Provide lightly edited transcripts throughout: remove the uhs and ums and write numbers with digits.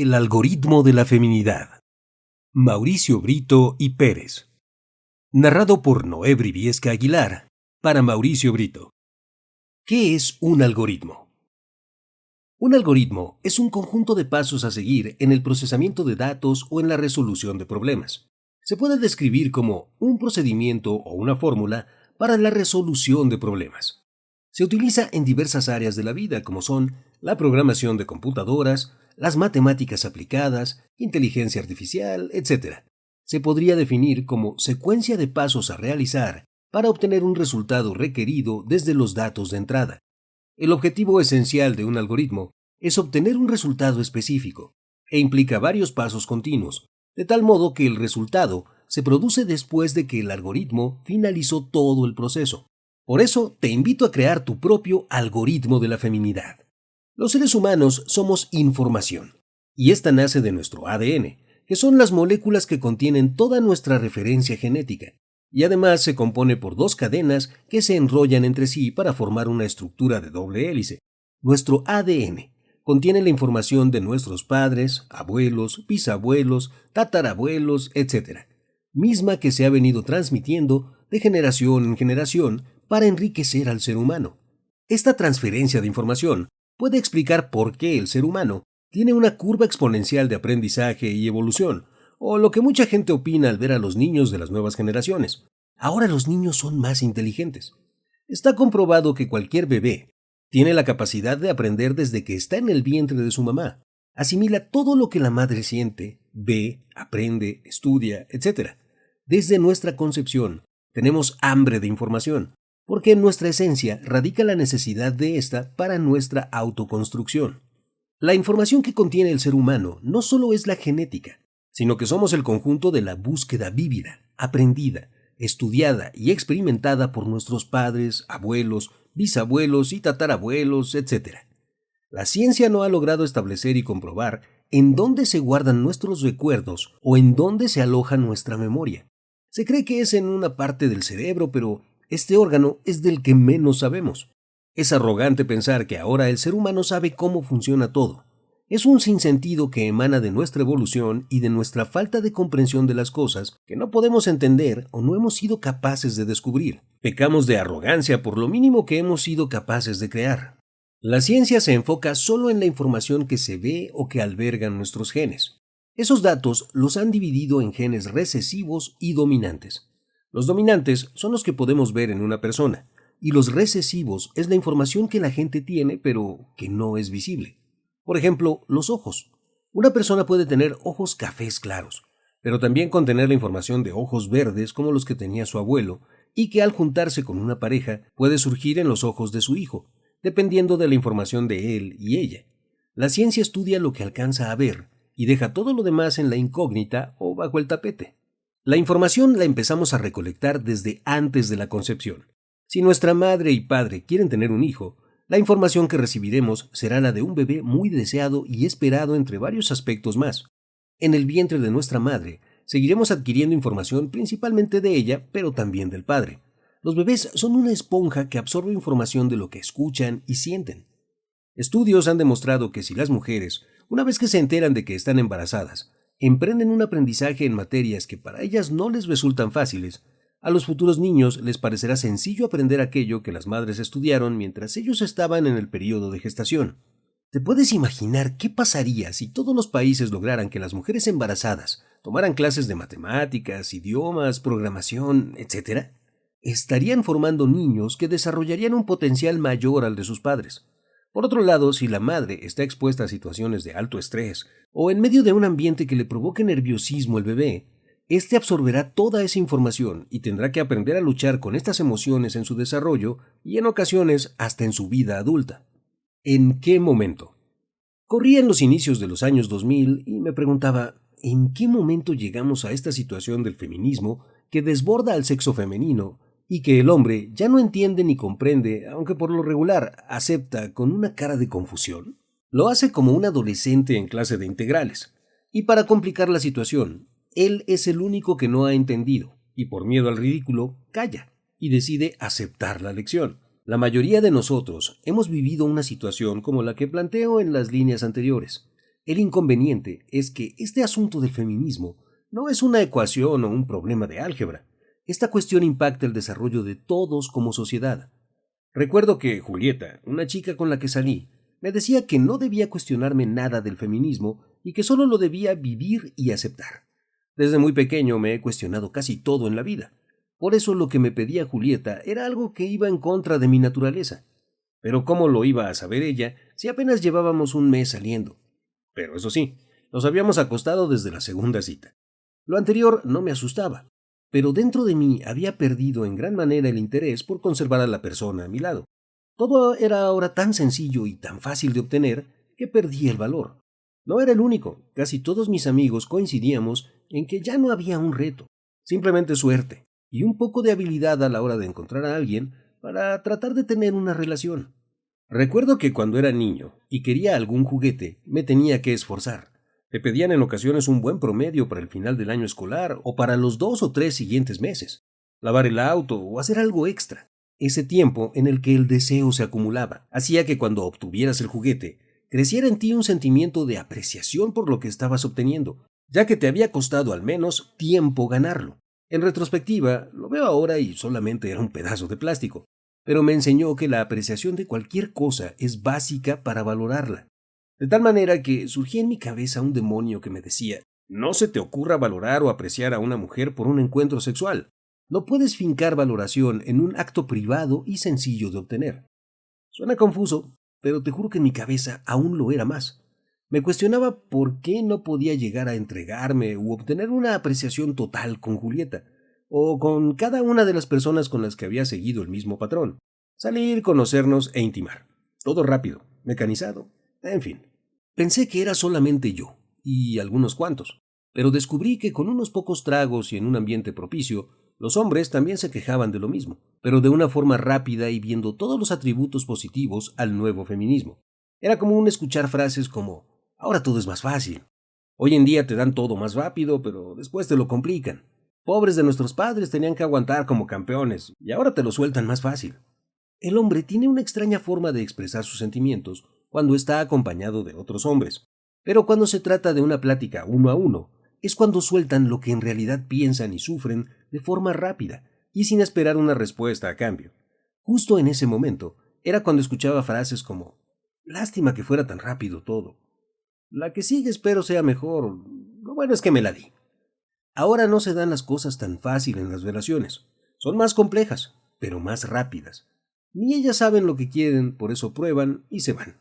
El algoritmo de la feminidad. Mauricio Brito y Pérez. Narrado por Noé Briviesca Aguilar, para Mauricio Brito. ¿Qué es un algoritmo? Un algoritmo es un conjunto de pasos a seguir en el procesamiento de datos o en la resolución de problemas. Se puede describir como un procedimiento o una fórmula para la resolución de problemas. Se utiliza en diversas áreas de la vida, como son la programación de computadoras, las matemáticas aplicadas, inteligencia artificial, etc. Se podría definir como secuencia de pasos a realizar para obtener un resultado requerido desde los datos de entrada. El objetivo esencial de un algoritmo es obtener un resultado específico e implica varios pasos continuos, de tal modo que el resultado se produce después de que el algoritmo finalizó todo el proceso. Por eso te invito a crear tu propio algoritmo de la feminidad. Los seres humanos somos información, y esta nace de nuestro ADN, que son las moléculas que contienen toda nuestra referencia genética, y además se compone por dos cadenas que se enrollan entre sí para formar una estructura de doble hélice. Nuestro ADN contiene la información de nuestros padres, abuelos, bisabuelos, tatarabuelos, etc., misma que se ha venido transmitiendo de generación en generación para enriquecer al ser humano. Esta transferencia de información puede explicar por qué el ser humano tiene una curva exponencial de aprendizaje y evolución, o lo que mucha gente opina al ver a los niños de las nuevas generaciones. Ahora los niños son más inteligentes. Está comprobado que cualquier bebé tiene la capacidad de aprender desde que está en el vientre de su mamá. Asimila todo lo que la madre siente, ve, aprende, estudia, etc. Desde nuestra concepción, tenemos hambre de información, porque en nuestra esencia radica la necesidad de esta para nuestra autoconstrucción. La información que contiene el ser humano no solo es la genética, sino que somos el conjunto de la búsqueda vívida, aprendida, estudiada y experimentada por nuestros padres, abuelos, bisabuelos y tatarabuelos, etc. La ciencia no ha logrado establecer y comprobar en dónde se guardan nuestros recuerdos o en dónde se aloja nuestra memoria. Se cree que es en una parte del cerebro, pero este órgano es del que menos sabemos. Es arrogante pensar que ahora el ser humano sabe cómo funciona todo. Es un sinsentido que emana de nuestra evolución y de nuestra falta de comprensión de las cosas que no podemos entender o no hemos sido capaces de descubrir. Pecamos de arrogancia por lo mínimo que hemos sido capaces de crear. La ciencia se enfoca solo en la información que se ve o que albergan nuestros genes. Esos datos los han dividido en genes recesivos y dominantes. Los dominantes son los que podemos ver en una persona, y los recesivos es la información que la gente tiene pero que no es visible. Por ejemplo, los ojos. Una persona puede tener ojos cafés claros, pero también contener la información de ojos verdes como los que tenía su abuelo, y que al juntarse con una pareja puede surgir en los ojos de su hijo, dependiendo de la información de él y ella. La ciencia estudia lo que alcanza a ver y deja todo lo demás en la incógnita o bajo el tapete. La información la empezamos a recolectar desde antes de la concepción. Si nuestra madre y padre quieren tener un hijo, la información que recibiremos será la de un bebé muy deseado y esperado entre varios aspectos más. En el vientre de nuestra madre, seguiremos adquiriendo información principalmente de ella, pero también del padre. Los bebés son una esponja que absorbe información de lo que escuchan y sienten. Estudios han demostrado que si las mujeres, una vez que se enteran de que están embarazadas, emprenden un aprendizaje en materias que para ellas no les resultan fáciles, a los futuros niños les parecerá sencillo aprender aquello que las madres estudiaron mientras ellos estaban en el periodo de gestación. ¿Te puedes imaginar qué pasaría si todos los países lograran que las mujeres embarazadas tomaran clases de matemáticas, idiomas, programación, etc.? Estarían formando niños que desarrollarían un potencial mayor al de sus padres. Por otro lado, si la madre está expuesta a situaciones de alto estrés o en medio de un ambiente que le provoque nerviosismo al bebé, éste absorberá toda esa información y tendrá que aprender a luchar con estas emociones en su desarrollo y en ocasiones hasta en su vida adulta. ¿En qué momento? Corría en los inicios de los años 2000 y me preguntaba, ¿en qué momento llegamos a esta situación del feminismo que desborda al sexo femenino y que el hombre ya no entiende ni comprende, aunque por lo regular acepta con una cara de confusión? Lo hace como un adolescente en clase de integrales. Y para complicar la situación, él es el único que no ha entendido, y por miedo al ridículo, calla, y decide aceptar la lección. La mayoría de nosotros hemos vivido una situación como la que planteo en las líneas anteriores. El inconveniente es que este asunto del feminismo no es una ecuación o un problema de álgebra. Esta cuestión impacta el desarrollo de todos como sociedad. Recuerdo que Julieta, una chica con la que salí, me decía que no debía cuestionarme nada del feminismo y que solo lo debía vivir y aceptar. Desde muy pequeño me he cuestionado casi todo en la vida. Por eso lo que me pedía Julieta era algo que iba en contra de mi naturaleza. Pero ¿cómo lo iba a saber ella si apenas llevábamos un mes saliendo? Pero eso sí, nos habíamos acostado desde la segunda cita. Lo anterior no me asustaba, pero dentro de mí había perdido en gran manera el interés por conservar a la persona a mi lado. Todo era ahora tan sencillo y tan fácil de obtener que perdí el valor. No era el único, casi todos mis amigos coincidíamos en que ya no había un reto, simplemente suerte y un poco de habilidad a la hora de encontrar a alguien para tratar de tener una relación. Recuerdo que cuando era niño y quería algún juguete, me tenía que esforzar. Te pedían en ocasiones un buen promedio para el final del año escolar o para los 2 o 3 siguientes meses. Lavar el auto o hacer algo extra. Ese tiempo en el que el deseo se acumulaba hacía que cuando obtuvieras el juguete, creciera en ti un sentimiento de apreciación por lo que estabas obteniendo, ya que te había costado al menos tiempo ganarlo. En retrospectiva, lo veo ahora y solamente era un pedazo de plástico, pero me enseñó que la apreciación de cualquier cosa es básica para valorarla. De tal manera que surgía en mi cabeza un demonio que me decía: no se te ocurra valorar o apreciar a una mujer por un encuentro sexual. No puedes fincar valoración en un acto privado y sencillo de obtener. Suena confuso, pero te juro que en mi cabeza aún lo era más. Me cuestionaba por qué no podía llegar a entregarme u obtener una apreciación total con Julieta, o con cada una de las personas con las que había seguido el mismo patrón. Salir, conocernos e intimar. Todo rápido, mecanizado, en fin. Pensé que era solamente yo, y algunos cuantos, pero descubrí que con unos pocos tragos y en un ambiente propicio, los hombres también se quejaban de lo mismo, pero de una forma rápida y viendo todos los atributos positivos al nuevo feminismo. Era común escuchar frases como: ahora todo es más fácil. Hoy en día te dan todo más rápido, pero después te lo complican. Pobres de nuestros padres tenían que aguantar como campeones, y ahora te lo sueltan más fácil. El hombre tiene una extraña forma de expresar sus sentimientos cuando está acompañado de otros hombres, pero cuando se trata de una plática uno a uno, es cuando sueltan lo que en realidad piensan y sufren de forma rápida y sin esperar una respuesta a cambio. Justo en ese momento era cuando escuchaba frases como: lástima que fuera tan rápido todo. La que sigue espero sea mejor. Lo bueno es que me la di. Ahora no se dan las cosas tan fácil en las relaciones. Son más complejas, pero más rápidas. Ni ellas saben lo que quieren, por eso prueban y se van.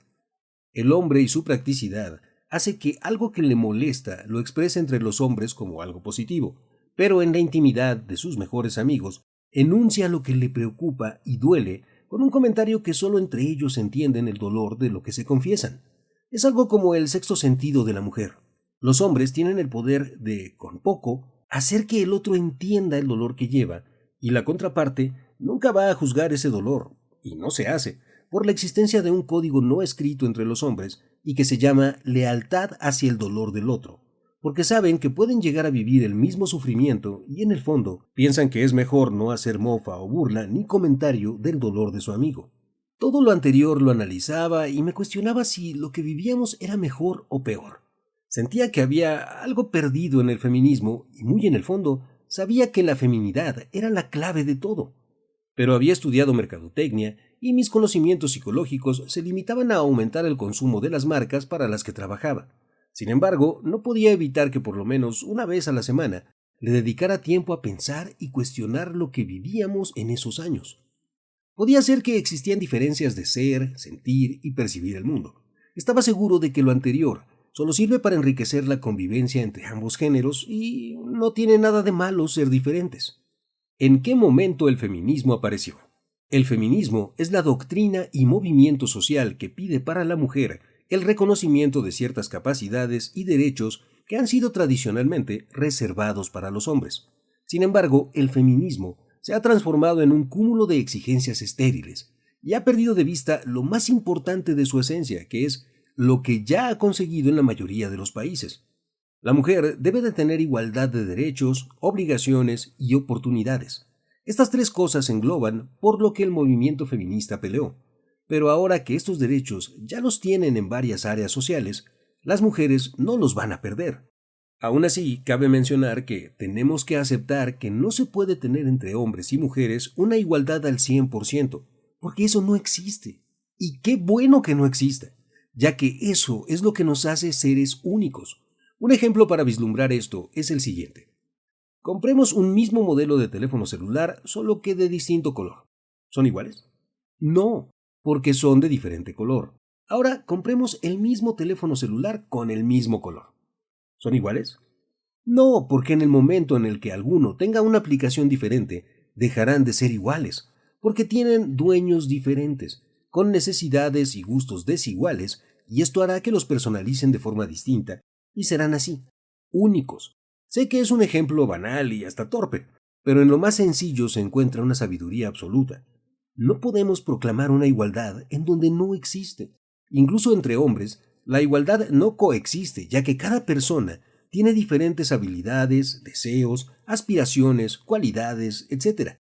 El hombre y su practicidad hace que algo que le molesta lo exprese entre los hombres como algo positivo, pero en la intimidad de sus mejores amigos enuncia lo que le preocupa y duele con un comentario que solo entre ellos entienden el dolor de lo que se confiesan. Es algo como el sexto sentido de la mujer. Los hombres tienen el poder de, con poco, hacer que el otro entienda el dolor que lleva, y la contraparte nunca va a juzgar ese dolor, y no se hace, por la existencia de un código no escrito entre los hombres y que se llama lealtad hacia el dolor del otro, porque saben que pueden llegar a vivir el mismo sufrimiento y en el fondo piensan que es mejor no hacer mofa o burla ni comentario del dolor de su amigo. Todo lo anterior lo analizaba y me cuestionaba si lo que vivíamos era mejor o peor. Sentía que había algo perdido en el feminismo y muy en el fondo sabía que la feminidad era la clave de todo. Pero había estudiado mercadotecnia y mis conocimientos psicológicos se limitaban a aumentar el consumo de las marcas para las que trabajaba. Sin embargo, no podía evitar que por lo menos una vez a la semana le dedicara tiempo a pensar y cuestionar lo que vivíamos en esos años. Podía ser que existían diferencias de ser, sentir y percibir el mundo. Estaba seguro de que lo anterior solo sirve para enriquecer la convivencia entre ambos géneros y no tiene nada de malo ser diferentes. ¿En qué momento el feminismo apareció? El feminismo es la doctrina y movimiento social que pide para la mujer el reconocimiento de ciertas capacidades y derechos que han sido tradicionalmente reservados para los hombres. Sin embargo, el feminismo se ha transformado en un cúmulo de exigencias estériles y ha perdido de vista lo más importante de su esencia, que es lo que ya ha conseguido en la mayoría de los países. La mujer debe de tener igualdad de derechos, obligaciones y oportunidades. Estas tres cosas engloban por lo que el movimiento feminista peleó. Pero ahora que estos derechos ya los tienen en varias áreas sociales, Las mujeres no los van a perder. Aún así, cabe mencionar que tenemos que aceptar que no se puede tener entre hombres y mujeres una igualdad al 100%, porque eso no existe. Y qué bueno que no exista, ya que eso es lo que nos hace seres únicos. Un ejemplo para vislumbrar esto es el siguiente. Compremos un mismo modelo de teléfono celular, solo que de distinto color. ¿Son iguales? No, porque son de diferente color. Ahora compremos el mismo teléfono celular con el mismo color. ¿Son iguales? No, porque en el momento en el que alguno tenga una aplicación diferente, dejarán de ser iguales, porque tienen dueños diferentes, con necesidades y gustos desiguales, y esto hará que los personalicen de forma distinta, y serán así, únicos. Sé que es un ejemplo banal y hasta torpe, pero en lo más sencillo se encuentra una sabiduría absoluta. No podemos proclamar una igualdad en donde no existe. Incluso entre hombres, la igualdad no coexiste, ya que cada persona tiene diferentes habilidades, deseos, aspiraciones, cualidades, etc.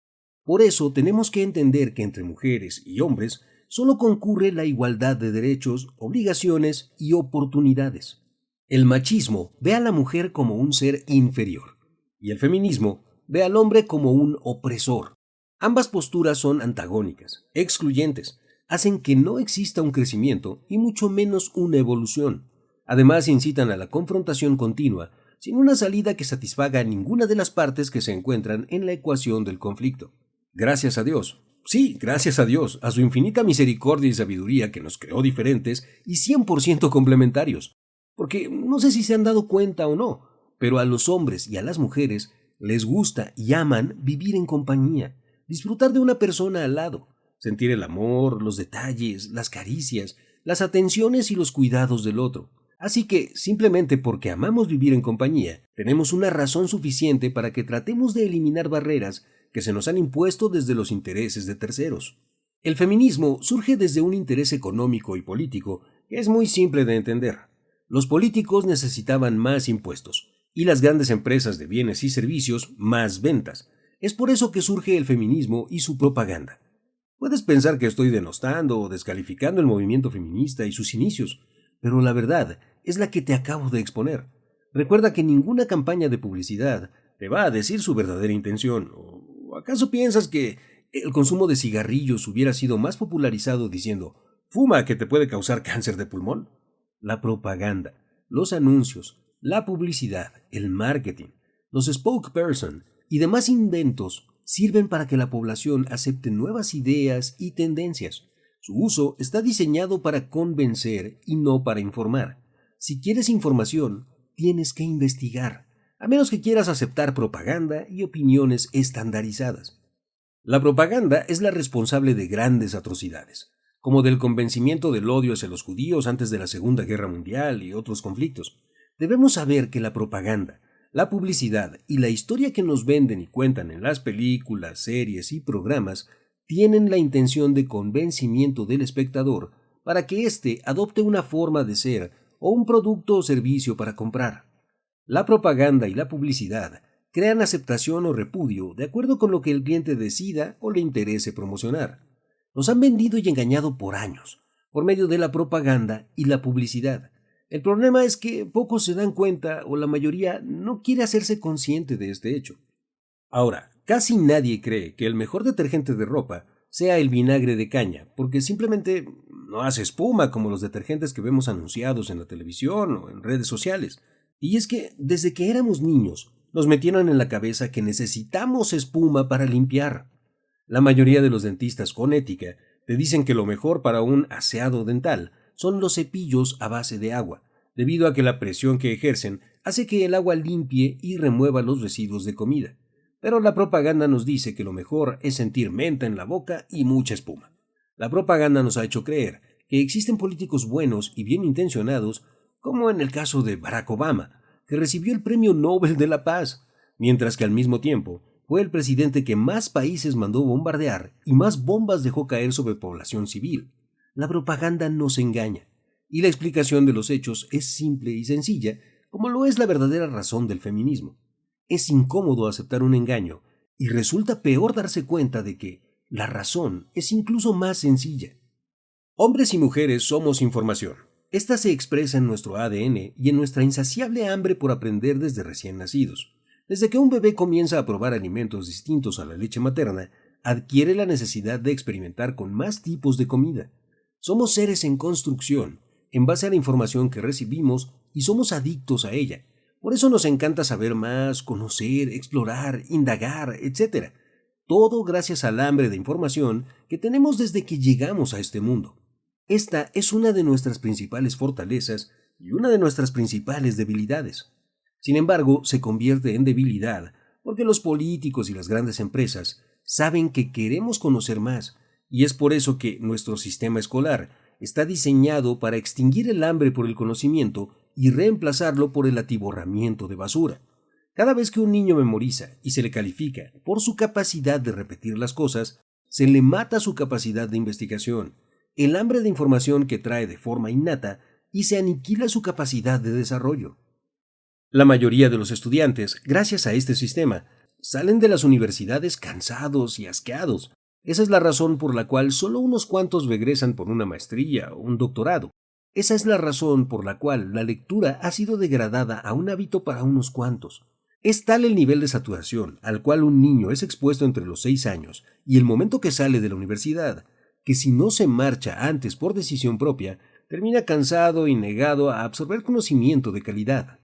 Por eso tenemos que entender que entre mujeres y hombres solo concurre la igualdad de derechos, obligaciones y oportunidades. El machismo ve a la mujer como un ser inferior y el feminismo ve al hombre como un opresor. Ambas posturas son antagónicas, excluyentes, hacen que no exista un crecimiento y mucho menos una evolución. Además, incitan a la confrontación continua, sin una salida que satisfaga a ninguna de las partes que se encuentran en la ecuación del conflicto. Gracias a Dios. Sí, gracias a Dios, a su infinita misericordia y sabiduría que nos creó diferentes y 100% complementarios. Porque no sé si se han dado cuenta o no, pero a los hombres y a las mujeres les gusta y aman vivir en compañía, disfrutar de una persona al lado, sentir el amor, los detalles, las caricias, las atenciones y los cuidados del otro. Así que, simplemente porque amamos vivir en compañía, tenemos una razón suficiente para que tratemos de eliminar barreras que se nos han impuesto desde los intereses de terceros. El feminismo surge desde un interés económico y político que es muy simple de entender. Los políticos necesitaban más impuestos y las grandes empresas de bienes y servicios más ventas. Es por eso que surge el feminismo y su propaganda. Puedes pensar que estoy denostando o descalificando el movimiento feminista y sus inicios, pero la verdad es la que te acabo de exponer. Recuerda que ninguna campaña de publicidad te va a decir su verdadera intención. ¿O acaso piensas que el consumo de cigarrillos hubiera sido más popularizado diciendo «fuma que te puede causar cáncer de pulmón»? La propaganda, los anuncios, la publicidad, el marketing, los spokesperson y demás inventos sirven para que la población acepte nuevas ideas y tendencias. Su uso está diseñado para convencer y no para informar. Si quieres información, tienes que investigar, a menos que quieras aceptar propaganda y opiniones estandarizadas. La propaganda es la responsable de grandes atrocidades, como del convencimiento del odio hacia los judíos antes de la Segunda Guerra Mundial y otros conflictos. Debemos saber que la propaganda, la publicidad y la historia que nos venden y cuentan en las películas, series y programas tienen la intención de convencimiento del espectador para que éste adopte una forma de ser o un producto o servicio para comprar. La propaganda y la publicidad crean aceptación o repudio de acuerdo con lo que el cliente decida o le interese promocionar. Nos han vendido y engañado por años, por medio de la propaganda y la publicidad. El problema es que pocos se dan cuenta o la mayoría no quiere hacerse consciente de este hecho. Ahora, casi nadie cree que el mejor detergente de ropa sea el vinagre de caña, porque simplemente no hace espuma como los detergentes que vemos anunciados en la televisión o en redes sociales. Y es que desde que éramos niños nos metieron en la cabeza que necesitamos espuma para limpiar. La mayoría de los dentistas con ética te dicen que lo mejor para un aseado dental son los cepillos a base de agua, debido a que la presión que ejercen hace que el agua limpie y remueva los residuos de comida. Pero la propaganda nos dice que lo mejor es sentir menta en la boca y mucha espuma. La propaganda nos ha hecho creer que existen políticos buenos y bien intencionados, como en el caso de Barack Obama, que recibió el Premio Nobel de la Paz, mientras que al mismo tiempo fue el presidente que más países mandó bombardear y más bombas dejó caer sobre población civil. La propaganda nos engaña, y la explicación de los hechos es simple y sencilla, como lo es la verdadera razón del feminismo. Es incómodo aceptar un engaño, y resulta peor darse cuenta de que la razón es incluso más sencilla. Hombres y mujeres somos información. Esta se expresa en nuestro ADN y en nuestra insaciable hambre por aprender desde recién nacidos. Desde que un bebé comienza a probar alimentos distintos a la leche materna, adquiere la necesidad de experimentar con más tipos de comida. Somos seres en construcción, en base a la información que recibimos, y somos adictos a ella. Por eso nos encanta saber más, conocer, explorar, indagar, etc. Todo gracias al hambre de información que tenemos desde que llegamos a este mundo. Esta es una de nuestras principales fortalezas y una de nuestras principales debilidades. Sin embargo, se convierte en debilidad porque los políticos y las grandes empresas saben que queremos conocer más, y es por eso que nuestro sistema escolar está diseñado para extinguir el hambre por el conocimiento y reemplazarlo por el atiborramiento de basura. Cada vez que un niño memoriza y se le califica por su capacidad de repetir las cosas, se le mata su capacidad de investigación, el hambre de información que trae de forma innata, y se aniquila su capacidad de desarrollo. La mayoría de los estudiantes, gracias a este sistema, salen de las universidades cansados y asqueados. Esa es la razón por la cual solo unos cuantos regresan por una maestría o un doctorado. Esa es la razón por la cual la lectura ha sido degradada a un hábito para unos cuantos. Es tal el nivel de saturación al cual un niño es expuesto entre los 6 años y el momento que sale de la universidad, que si no se marcha antes por decisión propia, termina cansado y negado a absorber conocimiento de calidad.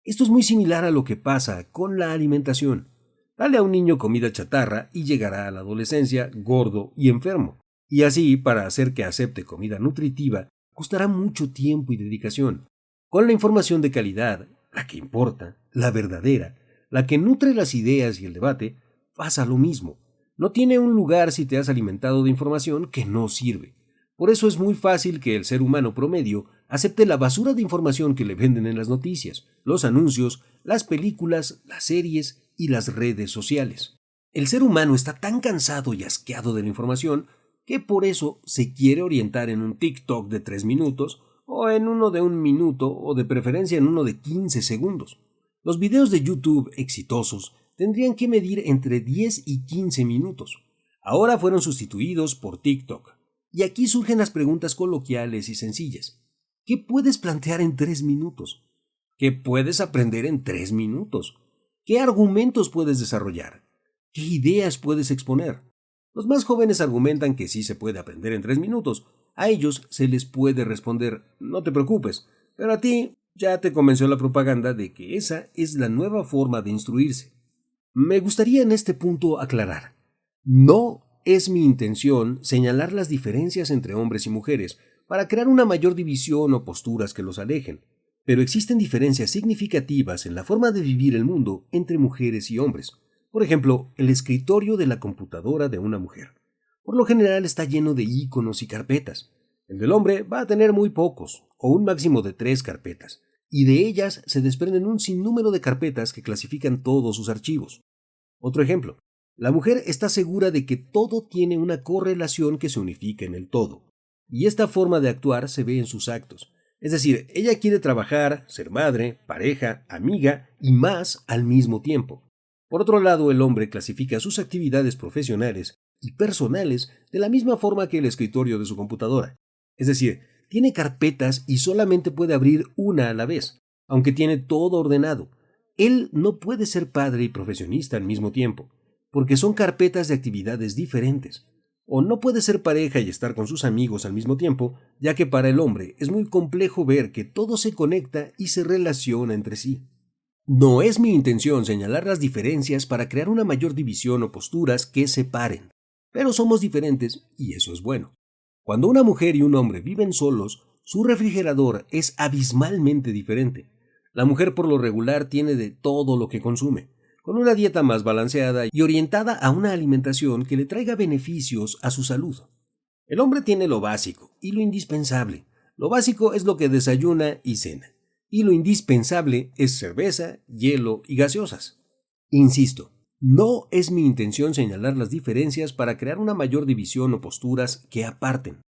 Esto es muy similar a lo que pasa con la alimentación. Dale a un niño comida chatarra y llegará a la adolescencia gordo y enfermo. Y así, para hacer que acepte comida nutritiva, costará mucho tiempo y dedicación. Con la información de calidad, la que importa, la verdadera, la que nutre las ideas y el debate, pasa lo mismo. No tiene un lugar si te has alimentado de información que no sirve. Por eso es muy fácil que el ser humano promedio acepte la basura de información que le venden en las noticias, los anuncios, las películas, las series y las redes sociales. El ser humano está tan cansado y asqueado de la información que por eso se quiere orientar en un TikTok de 3 minutos o en uno de 1 minuto o de preferencia en uno de 15 segundos. Los videos de YouTube exitosos tendrían que medir entre 10 y 15 minutos. Ahora fueron sustituidos por TikTok. Y aquí surgen las preguntas coloquiales y sencillas. ¿Qué puedes plantear en 3 minutos? ¿Qué puedes aprender en 3 minutos? ¿Qué argumentos puedes desarrollar? ¿Qué ideas puedes exponer? Los más jóvenes argumentan que sí se puede aprender en 3 minutos. A ellos se les puede responder, no te preocupes, pero a ti ya te convenció la propaganda de que esa es la nueva forma de instruirse. Me gustaría en este punto aclarar. No es mi intención señalar las diferencias entre hombres y mujeres para crear una mayor división o posturas que los alejen, pero existen diferencias significativas en la forma de vivir el mundo entre mujeres y hombres. Por ejemplo, el escritorio de la computadora de una mujer. Por lo general está lleno de iconos y carpetas. El del hombre va a tener muy pocos, o un máximo de 3 carpetas, y de ellas se desprenden un sinnúmero de carpetas que clasifican todos sus archivos. Otro ejemplo. La mujer está segura de que todo tiene una correlación que se unifica en el todo, y esta forma de actuar se ve en sus actos. Es decir, ella quiere trabajar, ser madre, pareja, amiga y más al mismo tiempo. Por otro lado, el hombre clasifica sus actividades profesionales y personales de la misma forma que el escritorio de su computadora. Es decir, tiene carpetas y solamente puede abrir una a la vez, aunque tiene todo ordenado. Él no puede ser padre y profesionista al mismo tiempo, porque son carpetas de actividades diferentes. O no puede ser pareja y estar con sus amigos al mismo tiempo, ya que para el hombre es muy complejo ver que todo se conecta y se relaciona entre sí. No es mi intención señalar las diferencias para crear una mayor división o posturas que separen, pero somos diferentes y eso es bueno. Cuando una mujer y un hombre viven solos, su refrigerador es abismalmente diferente. La mujer por lo regular tiene de todo lo que consume, con una dieta más balanceada y orientada a una alimentación que le traiga beneficios a su salud. El hombre tiene lo básico y lo indispensable. Lo básico es lo que desayuna y cena, y lo indispensable es cerveza, hielo y gaseosas. Insisto, no es mi intención señalar las diferencias para crear una mayor división o posturas que aparten.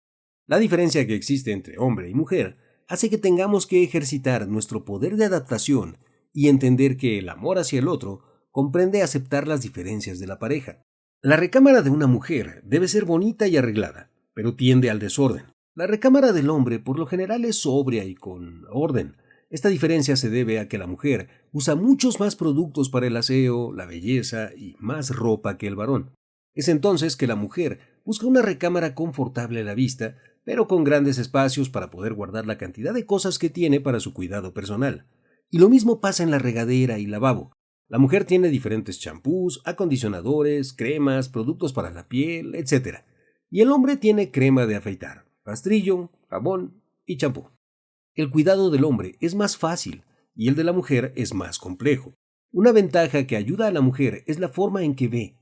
La diferencia que existe entre hombre y mujer hace que tengamos que ejercitar nuestro poder de adaptación y entender que el amor hacia el otro comprende aceptar las diferencias de la pareja. La recámara de una mujer debe ser bonita y arreglada, pero tiende al desorden. La recámara del hombre por lo general es sobria y con orden. Esta diferencia se debe a que la mujer usa muchos más productos para el aseo, la belleza y más ropa que el varón. Es entonces que la mujer busca una recámara confortable a la vista, pero con grandes espacios para poder guardar la cantidad de cosas que tiene para su cuidado personal. Y lo mismo pasa en la regadera y lavabo. La mujer tiene diferentes champús, acondicionadores, cremas, productos para la piel, etc. Y el hombre tiene crema de afeitar, rastrillo, jabón y champú. El cuidado del hombre es más fácil y el de la mujer es más complejo. Una ventaja que ayuda a la mujer es la forma en que ve.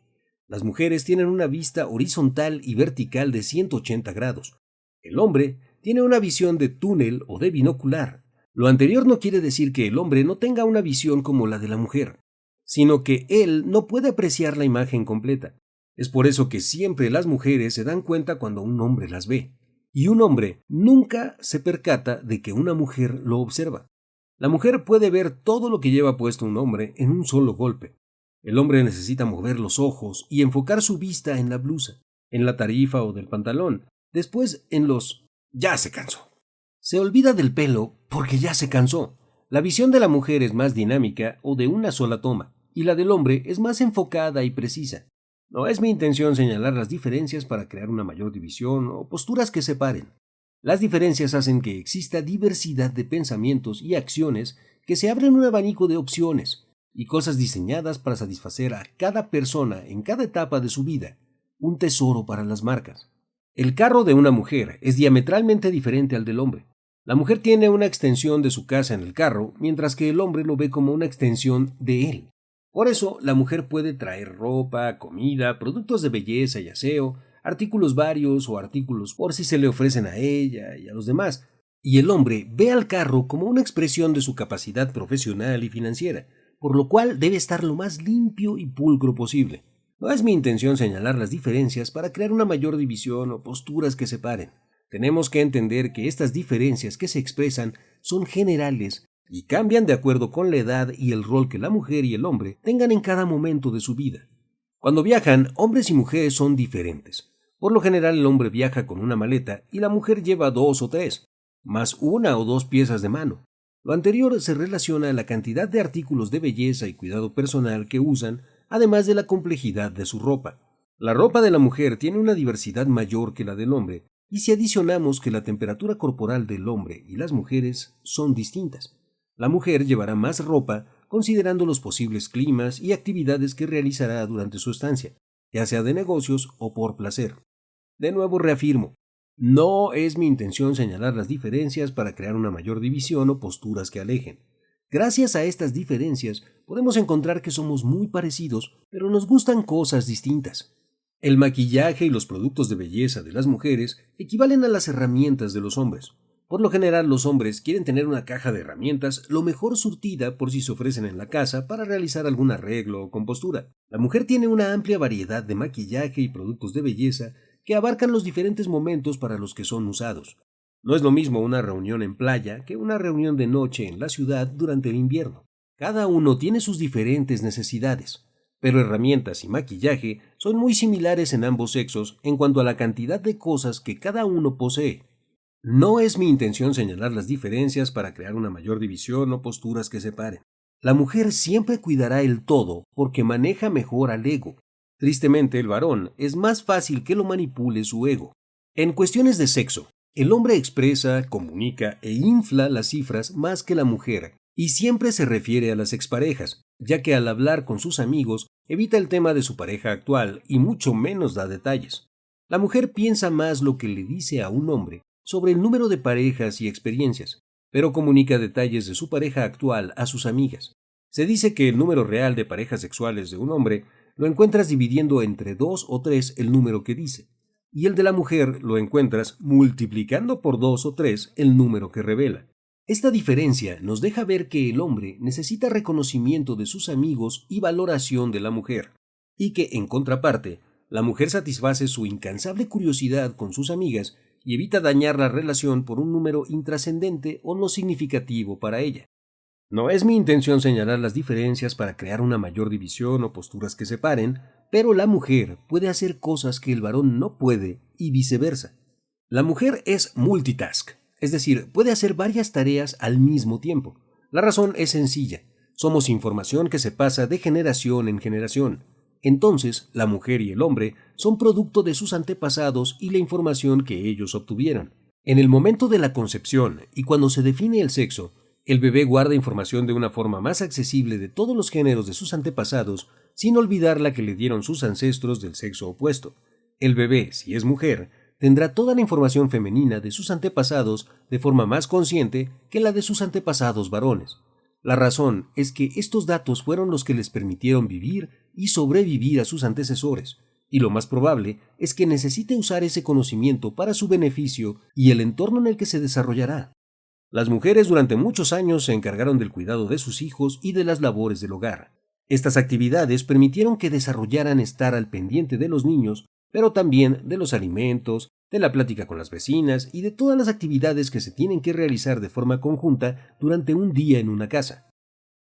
Las mujeres tienen una vista horizontal y vertical de 180 grados. El hombre tiene una visión de túnel o de binocular. Lo anterior no quiere decir que el hombre no tenga una visión como la de la mujer, sino que él no puede apreciar la imagen completa. Es por eso que siempre las mujeres se dan cuenta cuando un hombre las ve. Y un hombre nunca se percata de que una mujer lo observa. La mujer puede ver todo lo que lleva puesto un hombre en un solo golpe. El hombre necesita mover los ojos y enfocar su vista en la blusa, en la tarifa o del pantalón, después en los «ya se cansó». Se olvida del pelo porque ya se cansó. La visión de la mujer es más dinámica o de una sola toma, y la del hombre es más enfocada y precisa. No es mi intención señalar las diferencias para crear una mayor división o posturas que separen. Las diferencias hacen que exista diversidad de pensamientos y acciones que se abren un abanico de opciones y cosas diseñadas para satisfacer a cada persona en cada etapa de su vida, un tesoro para las marcas. El carro de una mujer es diametralmente diferente al del hombre. La mujer tiene una extensión de su casa en el carro, mientras que el hombre lo ve como una extensión de él. Por eso, la mujer puede traer ropa, comida, productos de belleza y aseo, artículos varios o artículos por si se le ofrecen a ella y a los demás. Y el hombre ve al carro como una expresión de su capacidad profesional y financiera, por lo cual debe estar lo más limpio y pulcro posible. No es mi intención señalar las diferencias para crear una mayor división o posturas que separen. Tenemos que entender que estas diferencias que se expresan son generales y cambian de acuerdo con la edad y el rol que la mujer y el hombre tengan en cada momento de su vida. Cuando viajan, hombres y mujeres son diferentes. Por lo general el hombre viaja con una maleta y la mujer lleva 2 o 3, más 1 o 2 piezas de mano. Lo anterior se relaciona a la cantidad de artículos de belleza y cuidado personal que usan, además de la complejidad de su ropa. La ropa de la mujer tiene una diversidad mayor que la del hombre, y si adicionamos que la temperatura corporal del hombre y las mujeres son distintas, la mujer llevará más ropa considerando los posibles climas y actividades que realizará durante su estancia, ya sea de negocios o por placer. De nuevo reafirmo, no es mi intención señalar las diferencias para crear una mayor división o posturas que alejen. Gracias a estas diferencias podemos encontrar que somos muy parecidos, pero nos gustan cosas distintas. El maquillaje y los productos de belleza de las mujeres equivalen a las herramientas de los hombres. Por lo general, los hombres quieren tener una caja de herramientas lo mejor surtida por si se ofrecen en la casa para realizar algún arreglo o compostura. La mujer tiene una amplia variedad de maquillaje y productos de belleza que abarcan los diferentes momentos para los que son usados. No es lo mismo una reunión en playa que una reunión de noche en la ciudad durante el invierno. Cada uno tiene sus diferentes necesidades, pero herramientas y maquillaje son muy similares en ambos sexos en cuanto a la cantidad de cosas que cada uno posee. No es mi intención señalar las diferencias para crear una mayor división o posturas que separen. La mujer siempre cuidará el todo porque maneja mejor al ego. Tristemente, el varón es más fácil que lo manipule su ego. En cuestiones de sexo, el hombre expresa, comunica e infla las cifras más que la mujer, y siempre se refiere a las exparejas, ya que al hablar con sus amigos evita el tema de su pareja actual y mucho menos da detalles. La mujer piensa más lo que le dice a un hombre sobre el número de parejas y experiencias, pero comunica detalles de su pareja actual a sus amigas. Se dice que el número real de parejas sexuales de un hombre lo encuentras dividiendo entre 2 o 3 el número que dice, y el de la mujer lo encuentras multiplicando por 2 o 3 el número que revela. Esta diferencia nos deja ver que el hombre necesita reconocimiento de sus amigos y valoración de la mujer, y que, en contraparte, la mujer satisface su incansable curiosidad con sus amigas y evita dañar la relación por un número intrascendente o no significativo para ella. No es mi intención señalar las diferencias para crear una mayor división o posturas que separen, pero la mujer puede hacer cosas que el varón no puede y viceversa. La mujer es multitask, es decir, puede hacer varias tareas al mismo tiempo. La razón es sencilla. Somos información que se pasa de generación en generación. Entonces, la mujer y el hombre son producto de sus antepasados y la información que ellos obtuvieron. En el momento de la concepción y cuando se define el sexo, el bebé guarda información de una forma más accesible de todos los géneros de sus antepasados, sin olvidar la que le dieron sus ancestros del sexo opuesto. El bebé, si es mujer, tendrá toda la información femenina de sus antepasados de forma más consciente que la de sus antepasados varones. La razón es que estos datos fueron los que les permitieron vivir y sobrevivir a sus antecesores, y lo más probable es que necesite usar ese conocimiento para su beneficio y el entorno en el que se desarrollará. Las mujeres durante muchos años se encargaron del cuidado de sus hijos y de las labores del hogar. Estas actividades permitieron que desarrollaran estar al pendiente de los niños, pero también de los alimentos, de la plática con las vecinas y de todas las actividades que se tienen que realizar de forma conjunta durante un día en una casa.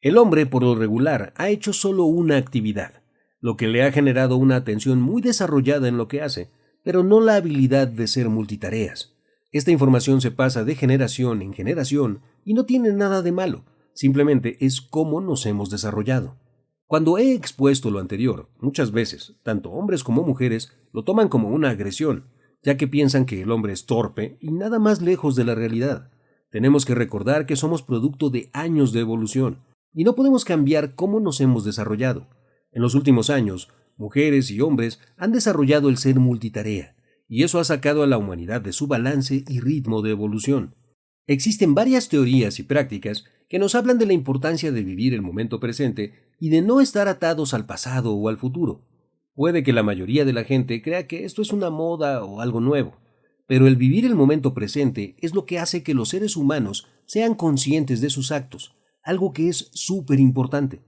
El hombre, por lo regular, ha hecho solo una actividad, lo que le ha generado una atención muy desarrollada en lo que hace, pero no la habilidad de ser multitareas. Esta información se pasa de generación en generación y no tiene nada de malo, simplemente es cómo nos hemos desarrollado. Cuando he expuesto lo anterior, muchas veces, tanto hombres como mujeres lo toman como una agresión, ya que piensan que el hombre es torpe y nada más lejos de la realidad. Tenemos que recordar que somos producto de años de evolución, y no podemos cambiar cómo nos hemos desarrollado. En los últimos años, mujeres y hombres han desarrollado el ser multitarea, y eso ha sacado a la humanidad de su balance y ritmo de evolución. Existen varias teorías y prácticas que nos hablan de la importancia de vivir el momento presente y de no estar atados al pasado o al futuro. Puede que la mayoría de la gente crea que esto es una moda o algo nuevo, pero el vivir el momento presente es lo que hace que los seres humanos sean conscientes de sus actos, algo que es súper importante.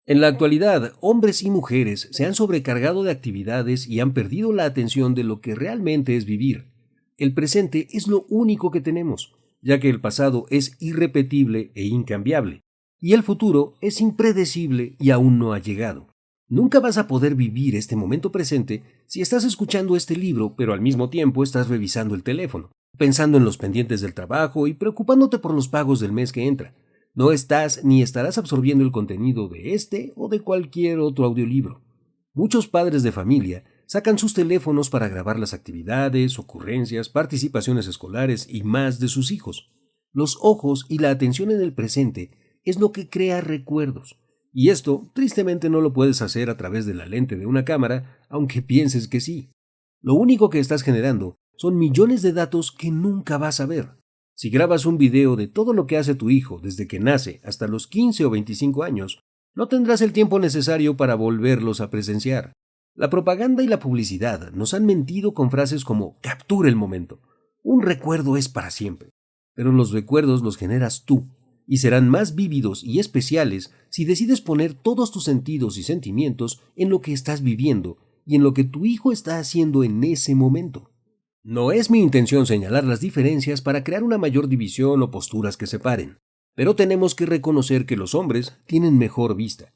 En la actualidad, hombres y mujeres se han sobrecargado de actividades y han perdido la atención de lo que realmente es vivir. El presente es lo único que tenemos, ya que el pasado es irrepetible e incambiable, y el futuro es impredecible y aún no ha llegado. Nunca vas a poder vivir este momento presente si estás escuchando este libro, pero al mismo tiempo estás revisando el teléfono, pensando en los pendientes del trabajo y preocupándote por los pagos del mes que entra. No estás ni estarás absorbiendo el contenido de este o de cualquier otro audiolibro. Muchos padres de familia sacan sus teléfonos para grabar las actividades, ocurrencias, participaciones escolares y más de sus hijos. Los ojos y la atención en el presente es lo que crea recuerdos. Y esto, tristemente, no lo puedes hacer a través de la lente de una cámara, aunque pienses que sí. Lo único que estás generando son millones de datos que nunca vas a ver. Si grabas un video de todo lo que hace tu hijo desde que nace hasta los 15 o 25 años, no tendrás el tiempo necesario para volverlos a presenciar. La propaganda y la publicidad nos han mentido con frases como «captura el momento». Un recuerdo es para siempre, pero los recuerdos los generas tú, y serán más vívidos y especiales si decides poner todos tus sentidos y sentimientos en lo que estás viviendo y en lo que tu hijo está haciendo en ese momento. No es mi intención señalar las diferencias para crear una mayor división o posturas que separen, pero tenemos que reconocer que los hombres tienen mejor vista.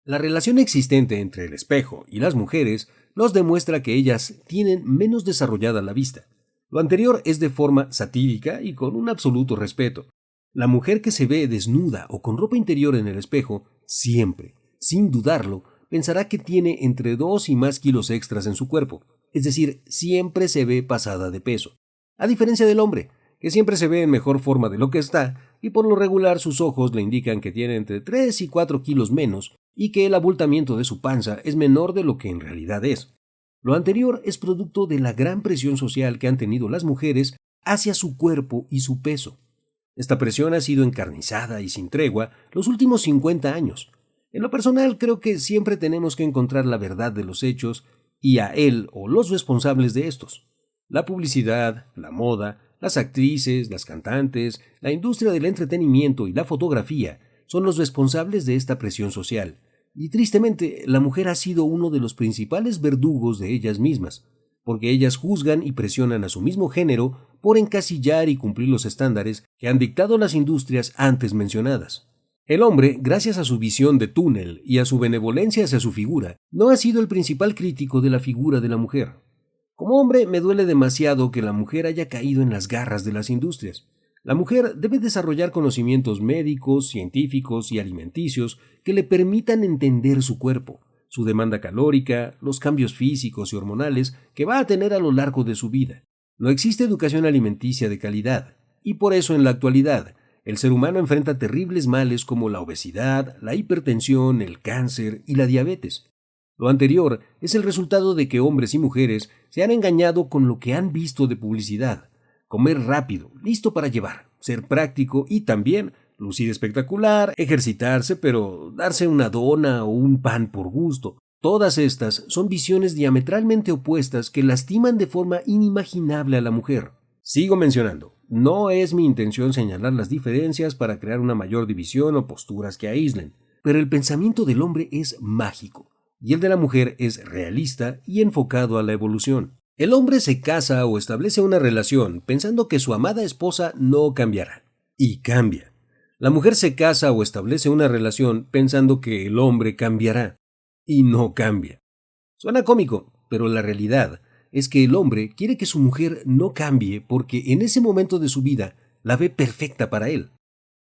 La relación existente entre el espejo y las mujeres nos demuestra que ellas tienen menos desarrollada la vista. Lo anterior es de forma satírica y con un absoluto respeto. La mujer que se ve desnuda o con ropa interior en el espejo, siempre, sin dudarlo, pensará que tiene entre 2 y más kilos extras en su cuerpo, es decir, siempre se ve pasada de peso. A diferencia del hombre, que siempre se ve en mejor forma de lo que está, y por lo regular sus ojos le indican que tiene entre 3 y 4 kilos menos, y que el abultamiento de su panza es menor de lo que en realidad es. Lo anterior es producto de la gran presión social que han tenido las mujeres hacia su cuerpo y su peso. Esta presión ha sido encarnizada y sin tregua los últimos 50 años. En lo personal, creo que siempre tenemos que encontrar la verdad de los hechos y a él o los responsables de estos. La publicidad, la moda, las actrices, las cantantes, la industria del entretenimiento y la fotografía son los responsables de esta presión social. Y tristemente, la mujer ha sido uno de los principales verdugos de ellas mismas, porque ellas juzgan y presionan a su mismo género por encasillar y cumplir los estándares que han dictado las industrias antes mencionadas. El hombre, gracias a su visión de túnel y a su benevolencia hacia su figura, no ha sido el principal crítico de la figura de la mujer. Como hombre, me duele demasiado que la mujer haya caído en las garras de las industrias. La mujer debe desarrollar conocimientos médicos, científicos y alimenticios que le permitan entender su cuerpo, su demanda calórica, los cambios físicos y hormonales que va a tener a lo largo de su vida. No existe educación alimenticia de calidad, y por eso en la actualidad, el ser humano enfrenta terribles males como la obesidad, la hipertensión, el cáncer y la diabetes. Lo anterior es el resultado de que hombres y mujeres se han engañado con lo que han visto de publicidad. Comer rápido, listo para llevar, ser práctico y también lucir espectacular, ejercitarse, pero darse una dona o un pan por gusto. Todas estas son visiones diametralmente opuestas que lastiman de forma inimaginable a la mujer. Sigo mencionando, no es mi intención señalar las diferencias para crear una mayor división o posturas que aíslen, pero el pensamiento del hombre es mágico y el de la mujer es realista y enfocado a la evolución. El hombre se casa o establece una relación pensando que su amada esposa no cambiará, y cambia. La mujer se casa o establece una relación pensando que el hombre cambiará, y no cambia. Suena cómico, pero la realidad es que el hombre quiere que su mujer no cambie porque en ese momento de su vida la ve perfecta para él.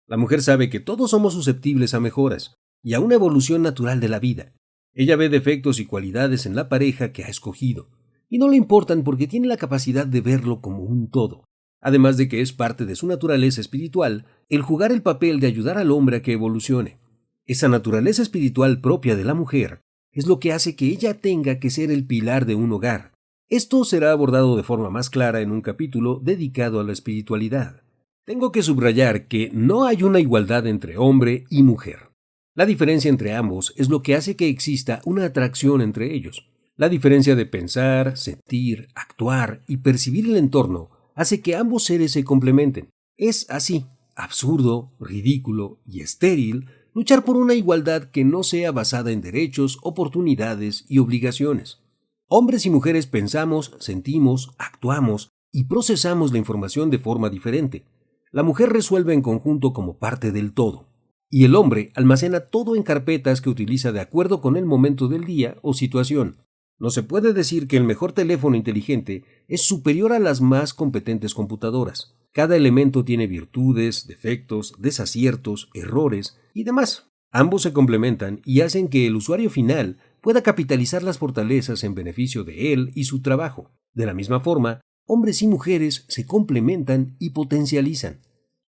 La mujer sabe que todos somos susceptibles a mejoras y a una evolución natural de la vida. Ella ve defectos y cualidades en la pareja que ha escogido, y no le importan porque tiene la capacidad de verlo como un todo. Además de que es parte de su naturaleza espiritual el jugar el papel de ayudar al hombre a que evolucione. Esa naturaleza espiritual propia de la mujer es lo que hace que ella tenga que ser el pilar de un hogar. Esto será abordado de forma más clara en un capítulo dedicado a la espiritualidad. Tengo que subrayar que no hay una igualdad entre hombre y mujer. La diferencia entre ambos es lo que hace que exista una atracción entre ellos. La diferencia de pensar, sentir, actuar y percibir el entorno hace que ambos seres se complementen. Es así, absurdo, ridículo y estéril luchar por una igualdad que no sea basada en derechos, oportunidades y obligaciones. Hombres y mujeres pensamos, sentimos, actuamos y procesamos la información de forma diferente. La mujer resuelve en conjunto como parte del todo, y el hombre almacena todo en carpetas que utiliza de acuerdo con el momento del día o situación. No se puede decir que el mejor teléfono inteligente es superior a las más competentes computadoras. Cada elemento tiene virtudes, defectos, desaciertos, errores y demás. Ambos se complementan y hacen que el usuario final pueda capitalizar las fortalezas en beneficio de él y su trabajo. De la misma forma, hombres y mujeres se complementan y potencializan.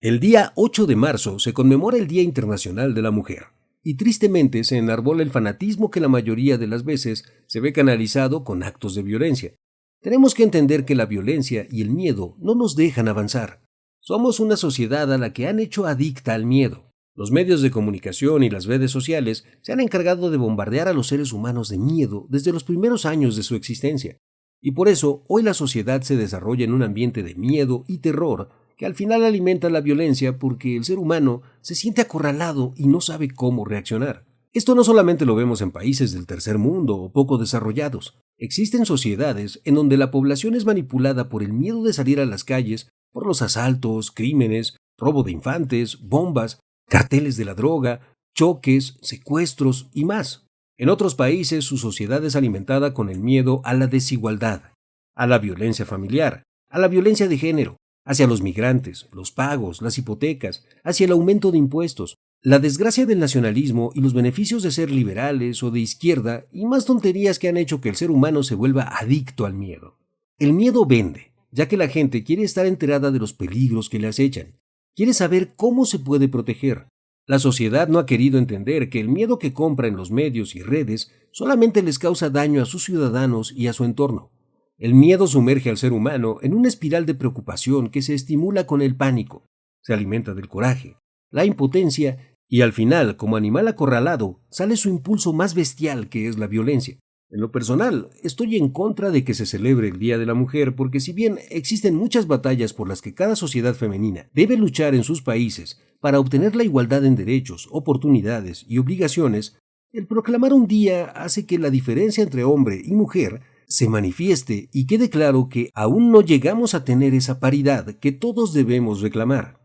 El día 8 de marzo se conmemora el Día Internacional de la Mujer. Y tristemente se enarbola el fanatismo que la mayoría de las veces se ve canalizado con actos de violencia. Tenemos que entender que la violencia y el miedo no nos dejan avanzar. Somos una sociedad a la que han hecho adicta al miedo. Los medios de comunicación y las redes sociales se han encargado de bombardear a los seres humanos de miedo desde los primeros años de su existencia. Y por eso hoy la sociedad se desarrolla en un ambiente de miedo y terror que al final alimenta la violencia porque el ser humano se siente acorralado y no sabe cómo reaccionar. Esto no solamente lo vemos en países del tercer mundo o poco desarrollados. Existen sociedades en donde la población es manipulada por el miedo de salir a las calles, por los asaltos, crímenes, robo de infantes, bombas, carteles de la droga, choques, secuestros y más. En otros países su sociedad es alimentada con el miedo a la desigualdad, a la violencia familiar, a la violencia de género, hacia los migrantes, los pagos, las hipotecas, hacia el aumento de impuestos, la desgracia del nacionalismo y los beneficios de ser liberales o de izquierda y más tonterías que han hecho que el ser humano se vuelva adicto al miedo. El miedo vende, ya que la gente quiere estar enterada de los peligros que le acechan, quiere saber cómo se puede proteger. La sociedad no ha querido entender que el miedo que compra en los medios y redes solamente les causa daño a sus ciudadanos y a su entorno. El miedo sumerge al ser humano en una espiral de preocupación que se estimula con el pánico, se alimenta del coraje, la impotencia y al final, como animal acorralado, sale su impulso más bestial que es la violencia. En lo personal, estoy en contra de que se celebre el Día de la Mujer porque si bien existen muchas batallas por las que cada sociedad femenina debe luchar en sus países para obtener la igualdad en derechos, oportunidades y obligaciones, el proclamar un día hace que la diferencia entre hombre y mujer se manifieste y quede claro que aún no llegamos a tener esa paridad que todos debemos reclamar.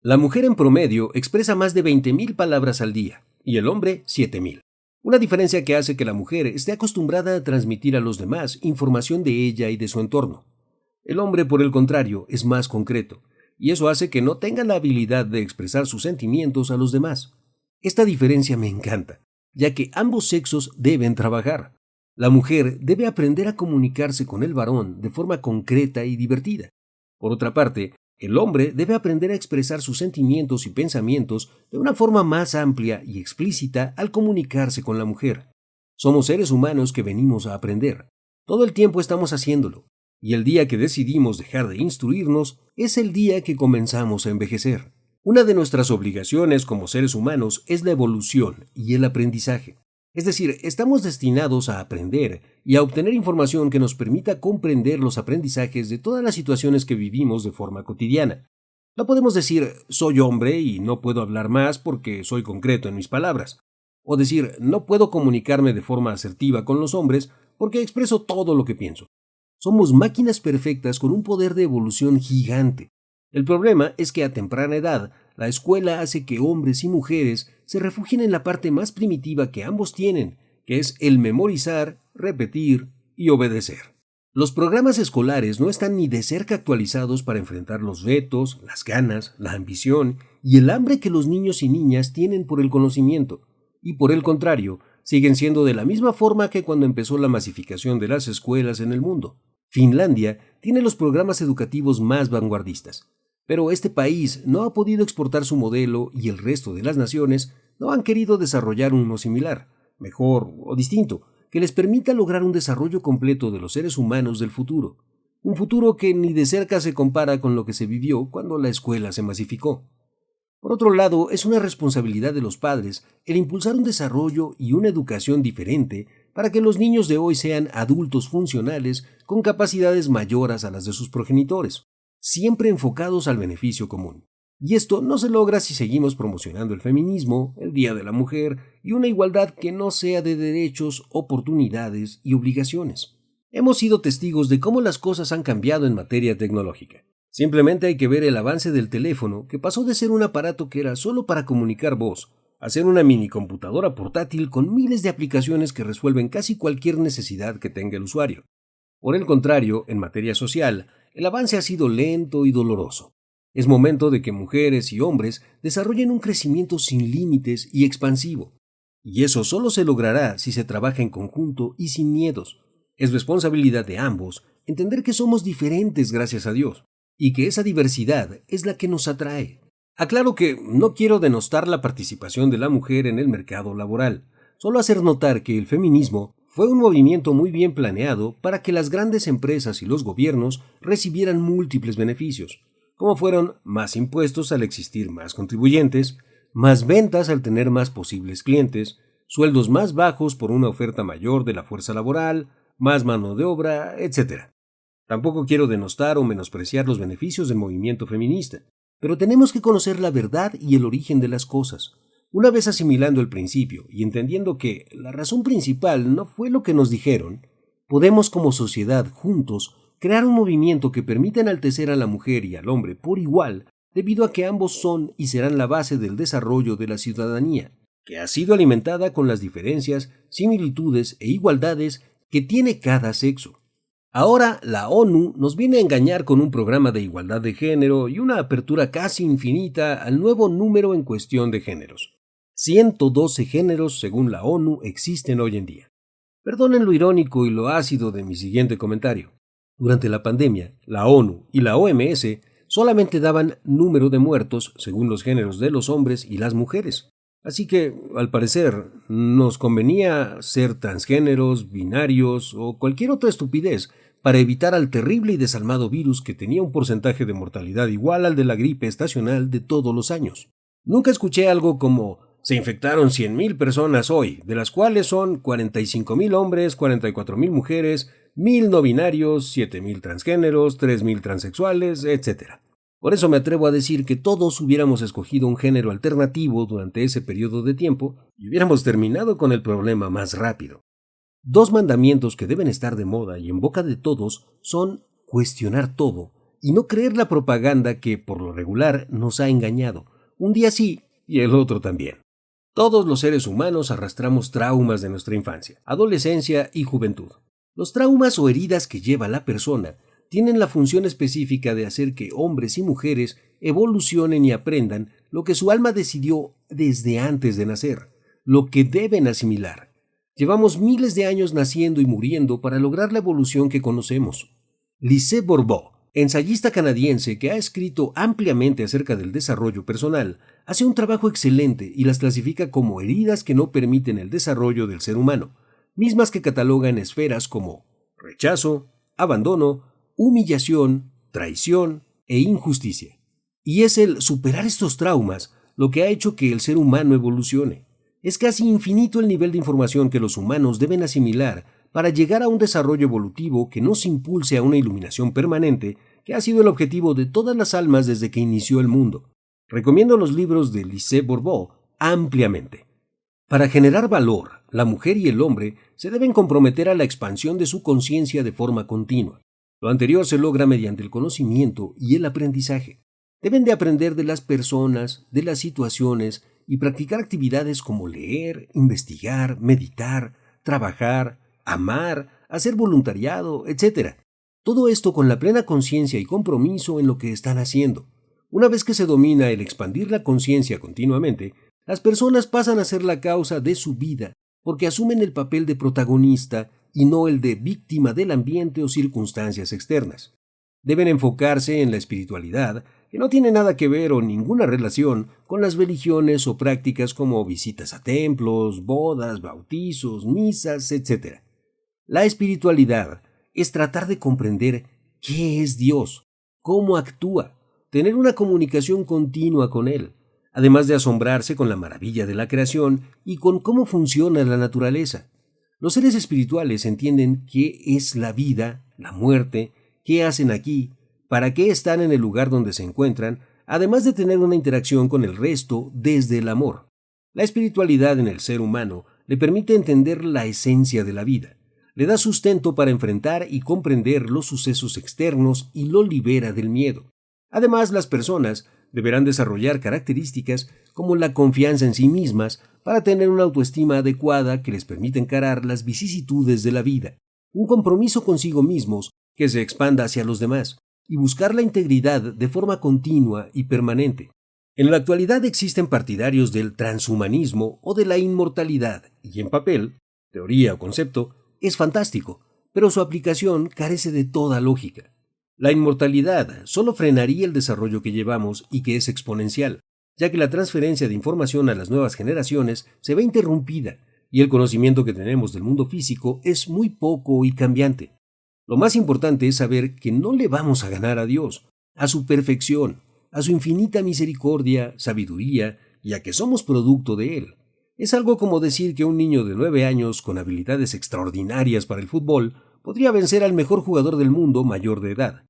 La mujer en promedio expresa más de 20.000 palabras al día y el hombre 7.000. Una diferencia que hace que la mujer esté acostumbrada a transmitir a los demás información de ella y de su entorno. El hombre, por el contrario, es más concreto, y eso hace que no tenga la habilidad de expresar sus sentimientos a los demás. Esta diferencia me encanta, ya que ambos sexos deben trabajar. La mujer debe aprender a comunicarse con el varón de forma concreta y divertida. Por otra parte, el hombre debe aprender a expresar sus sentimientos y pensamientos de una forma más amplia y explícita al comunicarse con la mujer. Somos seres humanos que venimos a aprender. Todo el tiempo estamos haciéndolo, y el día que decidimos dejar de instruirnos es el día que comenzamos a envejecer. Una de nuestras obligaciones como seres humanos es la evolución y el aprendizaje. Es decir, estamos destinados a aprender y a obtener información que nos permita comprender los aprendizajes de todas las situaciones que vivimos de forma cotidiana. No podemos decir, soy hombre y no puedo hablar más porque soy concreto en mis palabras. O decir, no puedo comunicarme de forma asertiva con los hombres porque expreso todo lo que pienso. Somos máquinas perfectas con un poder de evolución gigante. El problema es que a temprana edad, la escuela hace que hombres y mujeres se refugien en la parte más primitiva que ambos tienen, que es el memorizar, repetir y obedecer. Los programas escolares no están ni de cerca actualizados para enfrentar los retos, las ganas, la ambición y el hambre que los niños y niñas tienen por el conocimiento, y por el contrario, siguen siendo de la misma forma que cuando empezó la masificación de las escuelas en el mundo. Finlandia tiene los programas educativos más vanguardistas, pero este país no ha podido exportar su modelo y el resto de las naciones no han querido desarrollar uno similar, mejor o distinto, que les permita lograr un desarrollo completo de los seres humanos del futuro. Un futuro que ni de cerca se compara con lo que se vivió cuando la escuela se masificó. Por otro lado, es una responsabilidad de los padres el impulsar un desarrollo y una educación diferente para que los niños de hoy sean adultos funcionales con capacidades mayores a las de sus progenitores, siempre enfocados al beneficio común. Y esto no se logra si seguimos promocionando el feminismo, el Día de la Mujer y una igualdad que no sea de derechos, oportunidades y obligaciones. Hemos sido testigos de cómo las cosas han cambiado en materia tecnológica. Simplemente hay que ver el avance del teléfono, que pasó de ser un aparato que era solo para comunicar voz, a ser una mini computadora portátil con miles de aplicaciones que resuelven casi cualquier necesidad que tenga el usuario. Por el contrario, en materia social, el avance ha sido lento y doloroso. Es momento de que mujeres y hombres desarrollen un crecimiento sin límites y expansivo. Y eso solo se logrará si se trabaja en conjunto y sin miedos. Es responsabilidad de ambos entender que somos diferentes gracias a Dios, y que esa diversidad es la que nos atrae. Aclaro que no quiero denostar la participación de la mujer en el mercado laboral, solo hacer notar que el feminismo fue un movimiento muy bien planeado para que las grandes empresas y los gobiernos recibieran múltiples beneficios, como fueron más impuestos al existir más contribuyentes, más ventas al tener más posibles clientes, sueldos más bajos por una oferta mayor de la fuerza laboral, más mano de obra, etc. Tampoco quiero denostar o menospreciar los beneficios del movimiento feminista, pero tenemos que conocer la verdad y el origen de las cosas. Una vez asimilando el principio y entendiendo que la razón principal no fue lo que nos dijeron, podemos como sociedad juntos crear un movimiento que permita enaltecer a la mujer y al hombre por igual, debido a que ambos son y serán la base del desarrollo de la ciudadanía, que ha sido alimentada con las diferencias, similitudes e igualdades que tiene cada sexo. Ahora la ONU nos viene a engañar con un programa de igualdad de género y una apertura casi infinita al nuevo número en cuestión de géneros. 112 géneros, según la ONU, existen hoy en día. Perdonen lo irónico y lo ácido de mi siguiente comentario. Durante la pandemia, la ONU y la OMS solamente daban número de muertos según los géneros de los hombres y las mujeres. Así que, al parecer, nos convenía ser transgéneros, binarios o cualquier otra estupidez para evitar al terrible y desalmado virus que tenía un porcentaje de mortalidad igual al de la gripe estacional de todos los años. Nunca escuché algo como se infectaron 100,000 personas hoy, de las cuales son 45,000 hombres, 44,000 mujeres, 1,000 no binarios, 7,000 transgéneros, 3,000 transexuales, etc. Por eso me atrevo a decir que todos hubiéramos escogido un género alternativo durante ese periodo de tiempo y hubiéramos terminado con el problema más rápido. 2 mandamientos que deben estar de moda y en boca de todos son cuestionar todo y no creer la propaganda que, por lo regular, nos ha engañado, un día sí y el otro también. Todos los seres humanos arrastramos traumas de nuestra infancia, adolescencia y juventud. Los traumas o heridas que lleva la persona tienen la función específica de hacer que hombres y mujeres evolucionen y aprendan lo que su alma decidió desde antes de nacer, lo que deben asimilar. Llevamos miles de años naciendo y muriendo para lograr la evolución que conocemos. Lise Bourbeau, ensayista canadiense que ha escrito ampliamente acerca del desarrollo personal, hace un trabajo excelente y las clasifica como heridas que no permiten el desarrollo del ser humano, mismas que cataloga en esferas como rechazo, abandono, humillación, traición e injusticia. Y es el superar estos traumas lo que ha hecho que el ser humano evolucione. Es casi infinito el nivel de información que los humanos deben asimilar para llegar a un desarrollo evolutivo que nos impulse a una iluminación permanente, que ha sido el objetivo de todas las almas desde que inició el mundo. Recomiendo los libros de Lise Bourbeau ampliamente. Para generar valor, la mujer y el hombre se deben comprometer a la expansión de su conciencia de forma continua. Lo anterior se logra mediante el conocimiento y el aprendizaje. Deben de aprender de las personas, de las situaciones y practicar actividades como leer, investigar, meditar, trabajar, amar, hacer voluntariado, etc. Todo esto con la plena conciencia y compromiso en lo que están haciendo. Una vez que se domina el expandir la conciencia continuamente, las personas pasan a ser la causa de su vida porque asumen el papel de protagonista y no el de víctima del ambiente o circunstancias externas. Deben enfocarse en la espiritualidad, que no tiene nada que ver o ninguna relación con las religiones o prácticas como visitas a templos, bodas, bautizos, misas, etc. La espiritualidad es tratar de comprender qué es Dios, cómo actúa, tener una comunicación continua con Él, además de asombrarse con la maravilla de la creación y con cómo funciona la naturaleza. Los seres espirituales entienden qué es la vida, la muerte, qué hacen aquí, para qué están en el lugar donde se encuentran, además de tener una interacción con el resto desde el amor. La espiritualidad en el ser humano le permite entender la esencia de la vida, le da sustento para enfrentar y comprender los sucesos externos y lo libera del miedo. Además, las personas deberán desarrollar características como la confianza en sí mismas para tener una autoestima adecuada que les permita encarar las vicisitudes de la vida, un compromiso consigo mismos que se expanda hacia los demás, y buscar la integridad de forma continua y permanente. En la actualidad existen partidarios del transhumanismo o de la inmortalidad, y en papel, teoría o concepto, es fantástico, pero su aplicación carece de toda lógica. La inmortalidad solo frenaría el desarrollo que llevamos y que es exponencial, ya que la transferencia de información a las nuevas generaciones se ve interrumpida y el conocimiento que tenemos del mundo físico es muy poco y cambiante. Lo más importante es saber que no le vamos a ganar a Dios, a su perfección, a su infinita misericordia, sabiduría y a que somos producto de Él. Es algo como decir que un niño de 9 años con habilidades extraordinarias para el fútbol podría vencer al mejor jugador del mundo mayor de edad.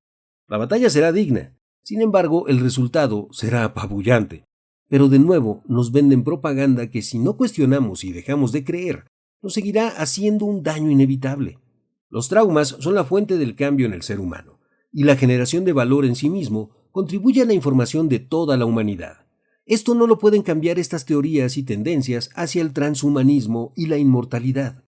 La batalla será digna, sin embargo el resultado será apabullante. Pero de nuevo nos venden propaganda que si no cuestionamos y dejamos de creer, nos seguirá haciendo un daño inevitable. Los traumas son la fuente del cambio en el ser humano, y la generación de valor en sí mismo contribuye a la información de toda la humanidad. Esto no lo pueden cambiar estas teorías y tendencias hacia el transhumanismo y la inmortalidad.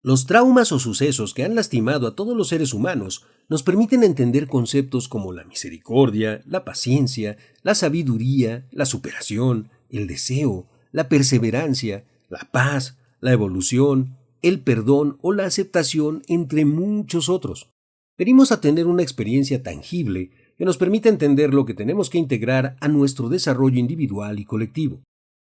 Los traumas o sucesos que han lastimado a todos los seres humanos nos permiten entender conceptos como la misericordia, la paciencia, la sabiduría, la superación, el deseo, la perseverancia, la paz, la evolución, el perdón o la aceptación, entre muchos otros. Venimos a tener una experiencia tangible que nos permite entender lo que tenemos que integrar a nuestro desarrollo individual y colectivo.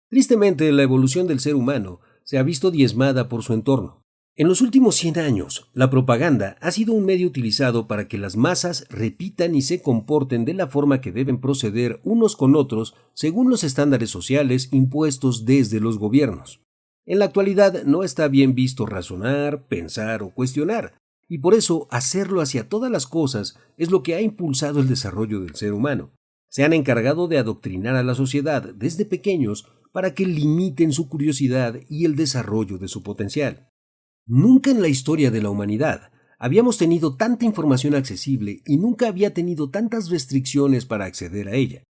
Tristemente, la evolución del ser humano se ha visto diezmada por su entorno. En los últimos 100 años, la propaganda ha sido un medio utilizado para que las masas repitan y se comporten de la forma que deben proceder unos con otros según los estándares sociales impuestos desde los gobiernos. En la actualidad no está bien visto razonar, pensar o cuestionar, y por eso hacerlo hacia todas las cosas es lo que ha impulsado el desarrollo del ser humano. Se han encargado de adoctrinar a la sociedad desde pequeños para que limiten su curiosidad y el desarrollo de su potencial. Nunca en la historia de la humanidad habíamos tenido tanta información accesible y nunca había tenido tantas restricciones para acceder a ella.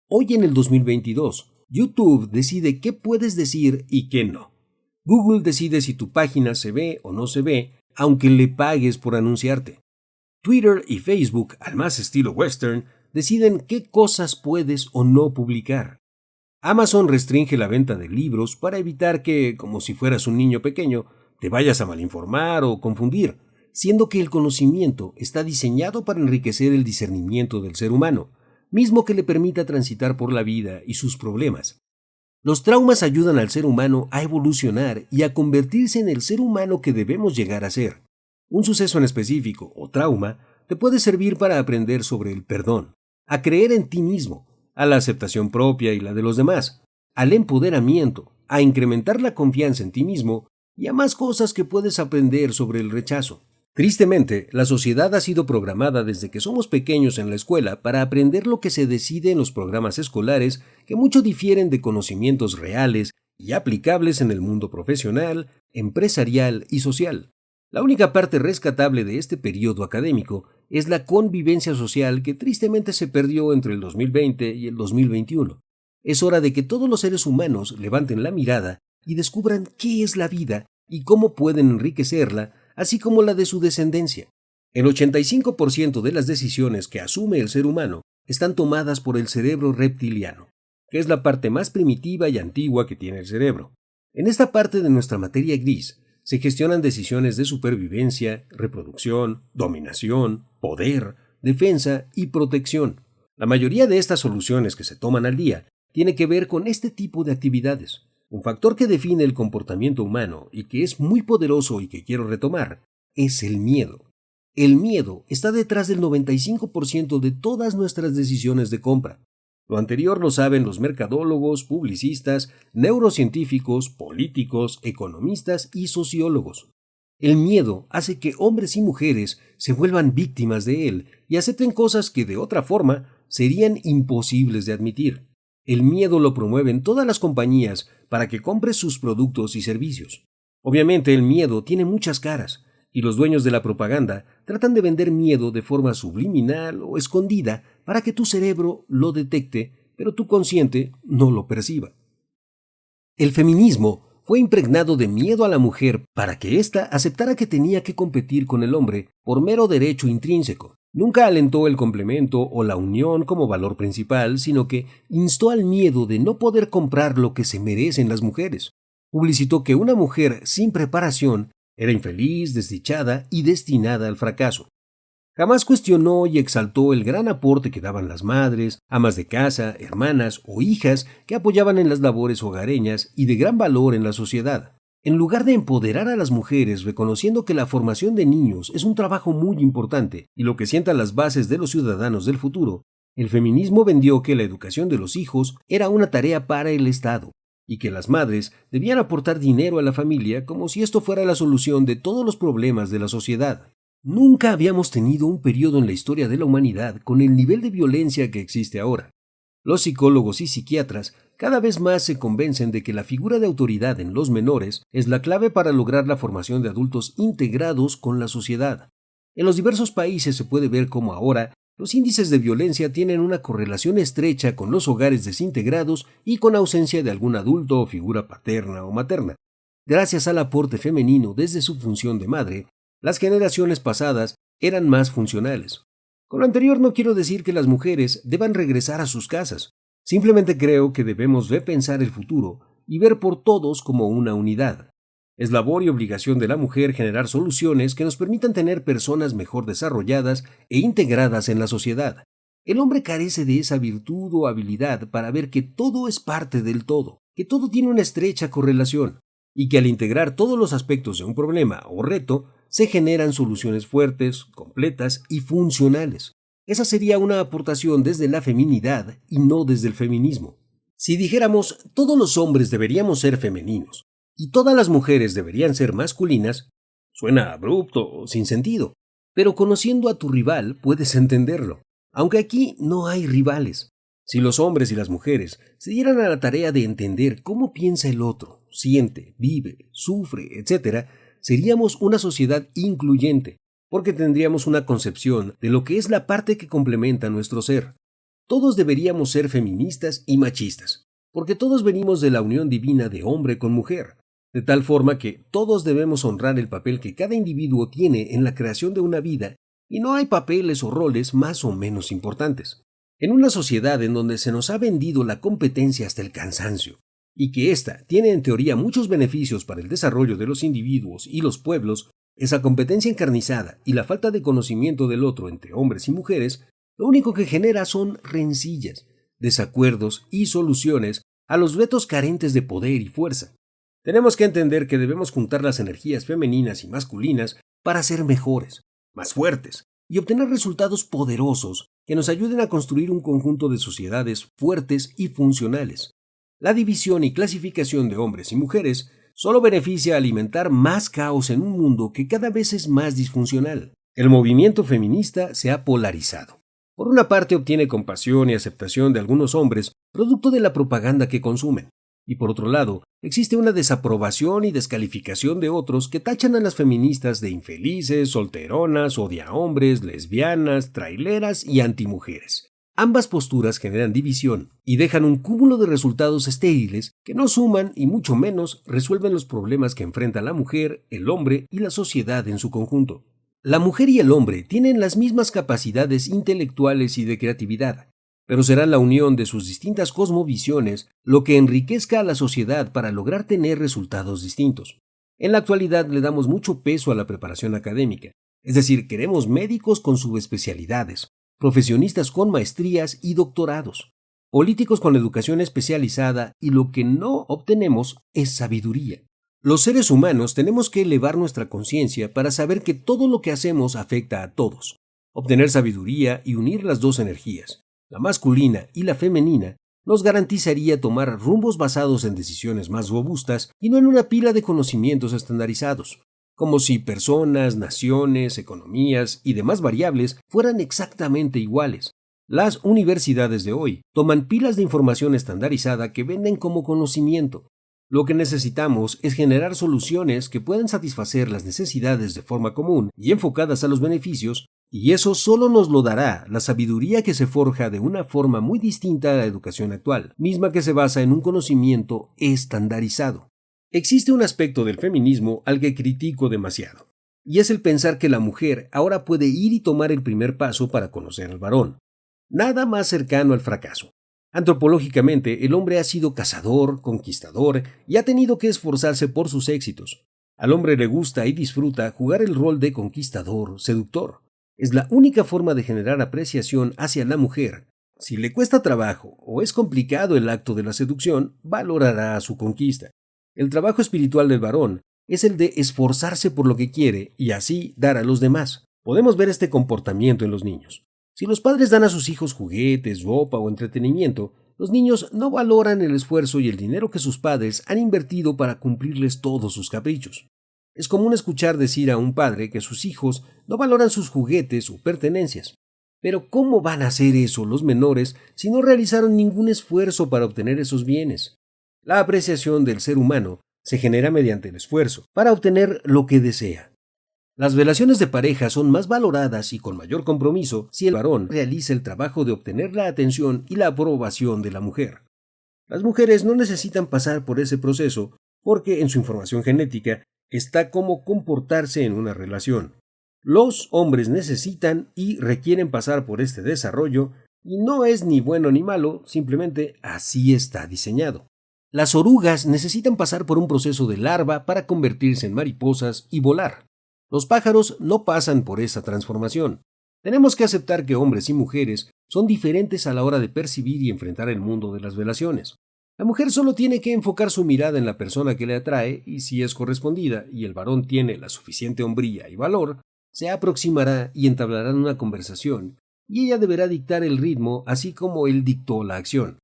Hoy en el 2022, YouTube decide qué puedes decir y qué no. Google decide si tu página se ve o no se ve, aunque le pagues por anunciarte. Twitter y Facebook, al más estilo western, deciden qué cosas puedes o no publicar. Amazon restringe la venta de libros para evitar que, como si fueras un niño pequeño, te vayas a malinformar o confundir, siendo que el conocimiento está diseñado para enriquecer el discernimiento del ser humano, mismo que le permita transitar por la vida y sus problemas. Los traumas ayudan al ser humano a evolucionar y a convertirse en el ser humano que debemos llegar a ser. Un suceso en específico o trauma te puede servir para aprender sobre el perdón, a creer en ti mismo, a la aceptación propia y la de los demás, al empoderamiento, a incrementar la confianza en ti mismo y a más cosas que puedes aprender sobre el rechazo. Tristemente, la sociedad ha sido programada desde que somos pequeños en la escuela para aprender lo que se decide en los programas escolares que mucho difieren de conocimientos reales y aplicables en el mundo profesional, empresarial y social. La única parte rescatable de este periodo académico es la convivencia social que tristemente se perdió entre el 2020 y el 2021. Es hora de que todos los seres humanos levanten la mirada y descubran qué es la vida y cómo pueden enriquecerla, así como la de su descendencia. El 85% de las decisiones que asume el ser humano están tomadas por el cerebro reptiliano, que es la parte más primitiva y antigua que tiene el cerebro. En esta parte de nuestra materia gris se gestionan decisiones de supervivencia, reproducción, dominación, poder, defensa y protección. La mayoría de estas soluciones que se toman al día tiene que ver con este tipo de actividades. Un factor que define el comportamiento humano y que es muy poderoso y que quiero retomar es el miedo. El miedo está detrás del 95% de todas nuestras decisiones de compra. Lo anterior lo saben los mercadólogos, publicistas, neurocientíficos, políticos, economistas y sociólogos. El miedo hace que hombres y mujeres se vuelvan víctimas de él y acepten cosas que de otra forma serían imposibles de admitir. El miedo lo promueven todas las compañías para que compres sus productos y servicios. Obviamente el miedo tiene muchas caras, y los dueños de la propaganda tratan de vender miedo de forma subliminal o escondida para que tu cerebro lo detecte, pero tu consciente no lo perciba. El feminismo fue impregnado de miedo a la mujer para que ésta aceptara que tenía que competir con el hombre por mero derecho intrínseco. Nunca alentó el complemento o la unión como valor principal, sino que instó al miedo de no poder comprar lo que se merecen las mujeres. Publicitó que una mujer sin preparación era infeliz, desdichada y destinada al fracaso. Jamás cuestionó y exaltó el gran aporte que daban las madres, amas de casa, hermanas o hijas que apoyaban en las labores hogareñas y de gran valor en la sociedad. En lugar de empoderar a las mujeres reconociendo que la formación de niños es un trabajo muy importante y lo que sienta las bases de los ciudadanos del futuro, el feminismo vendió que la educación de los hijos era una tarea para el Estado y que las madres debían aportar dinero a la familia como si esto fuera la solución de todos los problemas de la sociedad. Nunca habíamos tenido un periodo en la historia de la humanidad con el nivel de violencia que existe ahora. Los psicólogos y psiquiatras cada vez más se convencen de que la figura de autoridad en los menores es la clave para lograr la formación de adultos integrados con la sociedad. En los diversos países se puede ver cómo ahora los índices de violencia tienen una correlación estrecha con los hogares desintegrados y con ausencia de algún adulto o figura paterna o materna. Gracias al aporte femenino desde su función de madre, las generaciones pasadas eran más funcionales. Con lo anterior no quiero decir que las mujeres deban regresar a sus casas. Simplemente creo que debemos repensar el futuro y ver por todos como una unidad. Es labor y obligación de la mujer generar soluciones que nos permitan tener personas mejor desarrolladas e integradas en la sociedad. El hombre carece de esa virtud o habilidad para ver que todo es parte del todo, que todo tiene una estrecha correlación, y que al integrar todos los aspectos de un problema o reto, se generan soluciones fuertes, completas y funcionales. Esa sería una aportación desde la feminidad y no desde el feminismo. Si dijéramos todos los hombres deberíamos ser femeninos y todas las mujeres deberían ser masculinas, suena abrupto o sin sentido, pero conociendo a tu rival puedes entenderlo, aunque aquí no hay rivales. Si los hombres y las mujeres se dieran a la tarea de entender cómo piensa el otro, siente, vive, sufre, etc., seríamos una sociedad incluyente, porque tendríamos una concepción de lo que es la parte que complementa nuestro ser. Todos deberíamos ser feministas y machistas. porque todos venimos de la unión divina de hombre con mujer, de tal forma que todos debemos honrar el papel que cada individuo tiene en la creación de una vida, y no hay papeles o roles más o menos importantes. En una sociedad en donde se nos ha vendido la competencia hasta el cansancio, y que ésta tiene en teoría muchos beneficios para el desarrollo de los individuos y los pueblos, esa competencia encarnizada y la falta de conocimiento del otro entre hombres y mujeres, lo único que genera son rencillas, desacuerdos y soluciones a los retos carentes de poder y fuerza. Tenemos que entender que debemos juntar las energías femeninas y masculinas para ser mejores, más fuertes y obtener resultados poderosos que nos ayuden a construir un conjunto de sociedades fuertes y funcionales. La división y clasificación de hombres y mujeres solo beneficia a alimentar más caos en un mundo que cada vez es más disfuncional. El movimiento feminista se ha polarizado. Por una parte obtiene compasión y aceptación de algunos hombres, producto de la propaganda que consumen. Y por otro lado, existe una desaprobación y descalificación de otros que tachan a las feministas de infelices, solteronas, odiahombres, lesbianas, traileras y antimujeres. Ambas posturas generan división y dejan un cúmulo de resultados estériles que no suman y mucho menos resuelven los problemas que enfrenta la mujer, el hombre y la sociedad en su conjunto. La mujer y el hombre tienen las mismas capacidades intelectuales y de creatividad, pero será la unión de sus distintas cosmovisiones lo que enriquezca a la sociedad para lograr tener resultados distintos. En la actualidad le damos mucho peso a la preparación académica, es decir, queremos médicos con subespecialidades, profesionistas con maestrías y doctorados, políticos con educación especializada y lo que no obtenemos es sabiduría. Los seres humanos tenemos que elevar nuestra conciencia para saber que todo lo que hacemos afecta a todos. Obtener sabiduría y unir las dos energías, la masculina y la femenina, nos garantizaría tomar rumbos basados en decisiones más robustas y no en una pila de conocimientos estandarizados, como si personas, naciones, economías y demás variables fueran exactamente iguales. Las universidades de hoy toman pilas de información estandarizada que venden como conocimiento. Lo que necesitamos es generar soluciones que puedan satisfacer las necesidades de forma común y enfocadas a los beneficios, y eso solo nos lo dará la sabiduría que se forja de una forma muy distinta a la educación actual, misma que se basa en un conocimiento estandarizado. Existe un aspecto del feminismo al que critico demasiado, y es el pensar que la mujer ahora puede ir y tomar el primer paso para conocer al varón. Nada más cercano al fracaso. Antropológicamente, el hombre ha sido cazador, conquistador y ha tenido que esforzarse por sus éxitos. Al hombre le gusta y disfruta jugar el rol de conquistador, seductor. Es la única forma de generar apreciación hacia la mujer. Si le cuesta trabajo o es complicado el acto de la seducción, valorará su conquista. El trabajo espiritual del varón es el de esforzarse por lo que quiere y así dar a los demás. Podemos ver este comportamiento en los niños. Si los padres dan a sus hijos juguetes, ropa o entretenimiento, los niños no valoran el esfuerzo y el dinero que sus padres han invertido para cumplirles todos sus caprichos. Es común escuchar decir a un padre que sus hijos no valoran sus juguetes o pertenencias. Pero ¿cómo van a hacer eso los menores si no realizaron ningún esfuerzo para obtener esos bienes? La apreciación del ser humano se genera mediante el esfuerzo para obtener lo que desea. Las relaciones de pareja son más valoradas y con mayor compromiso si el varón realiza el trabajo de obtener la atención y la aprobación de la mujer. Las mujeres no necesitan pasar por ese proceso porque en su información genética está cómo comportarse en una relación. Los hombres necesitan y requieren pasar por este desarrollo y no es ni bueno ni malo, simplemente así está diseñado. Las orugas necesitan pasar por un proceso de larva para convertirse en mariposas y volar. Los pájaros no pasan por esa transformación. Tenemos que aceptar que hombres y mujeres son diferentes a la hora de percibir y enfrentar el mundo de las relaciones. La mujer solo tiene que enfocar su mirada en la persona que le atrae y si es correspondida y el varón tiene la suficiente hombría y valor, se aproximará y entablarán una conversación y ella deberá dictar el ritmo así como él dictó la acción.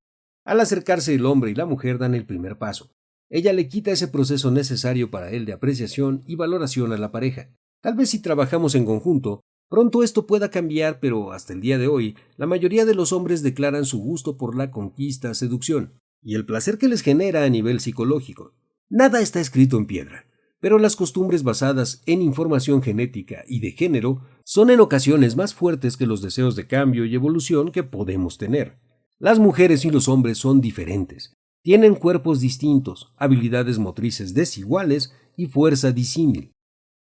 Al acercarse el hombre y la mujer dan el primer paso. Ella le quita ese proceso necesario para él de apreciación y valoración a la pareja. Tal vez si trabajamos en conjunto, pronto esto pueda cambiar, pero hasta el día de hoy, la mayoría de los hombres declaran su gusto por la conquista, seducción, y el placer que les genera a nivel psicológico. Nada está escrito en piedra, pero las costumbres basadas en información genética y de género son en ocasiones más fuertes que los deseos de cambio y evolución que podemos tener. Las mujeres y los hombres son diferentes. Tienen cuerpos distintos, habilidades motrices desiguales y fuerza disímil.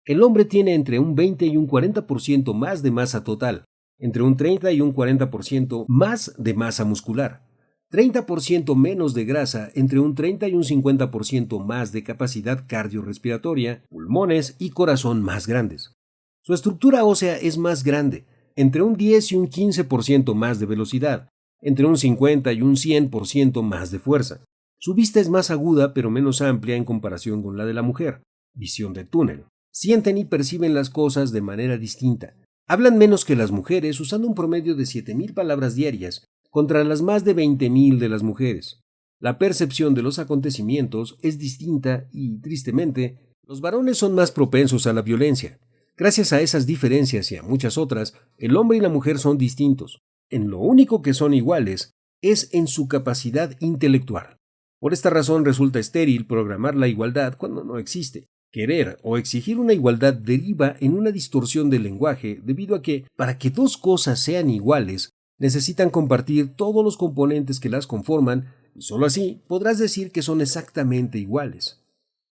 El hombre tiene entre un 20 y un 40% más de masa total, entre un 30 y un 40% más de masa muscular, 30% menos de grasa, entre un 30 y un 50% más de capacidad cardiorrespiratoria, pulmones y corazón más grandes. Su estructura ósea es más grande, entre un 10 y un 15% más de velocidad, entre un 50 y un 100% más de fuerza. Su vista es más aguda pero menos amplia en comparación con la de la mujer, visión de túnel. Sienten y perciben las cosas de manera distinta. Hablan menos que las mujeres, usando un promedio de 7.000 palabras diarias, contra las más de 20.000 de las mujeres. La percepción de los acontecimientos es distinta y, tristemente, los varones son más propensos a la violencia. Gracias a esas diferencias y a muchas otras, el hombre y la mujer son distintos. En lo único que son iguales es en su capacidad intelectual. Por esta razón resulta estéril programar la igualdad cuando no existe. Querer o exigir una igualdad deriva en una distorsión del lenguaje debido a que, para que dos cosas sean iguales, necesitan compartir todos los componentes que las conforman y sólo así podrás decir que son exactamente iguales.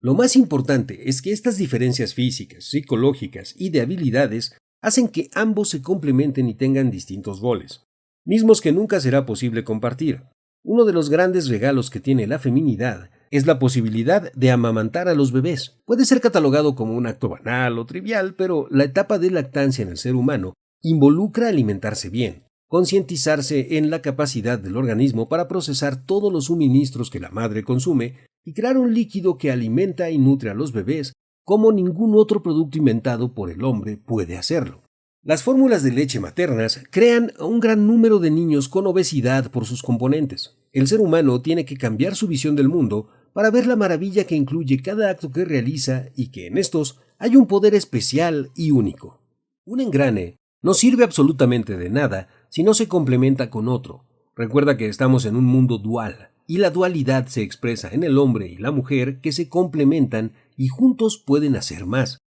Lo más importante es que estas diferencias físicas, psicológicas y de habilidades hacen que ambos se complementen y tengan distintos roles, mismos que nunca será posible compartir. Uno de los grandes regalos que tiene la feminidad es la posibilidad de amamantar a los bebés. Puede ser catalogado como un acto banal o trivial, pero la etapa de lactancia en el ser humano involucra alimentarse bien, concientizarse en la capacidad del organismo para procesar todos los suministros que la madre consume y crear un líquido que alimenta y nutre a los bebés como ningún otro producto inventado por el hombre puede hacerlo. Las fórmulas de leche maternas crean a un gran número de niños con obesidad por sus componentes. El ser humano tiene que cambiar su visión del mundo para ver la maravilla que incluye cada acto que realiza y que en estos hay un poder especial y único. Un engrane no sirve absolutamente de nada si no se complementa con otro. Recuerda que estamos en un mundo dual, y la dualidad se expresa en el hombre y la mujer que se complementan y juntos pueden hacer más.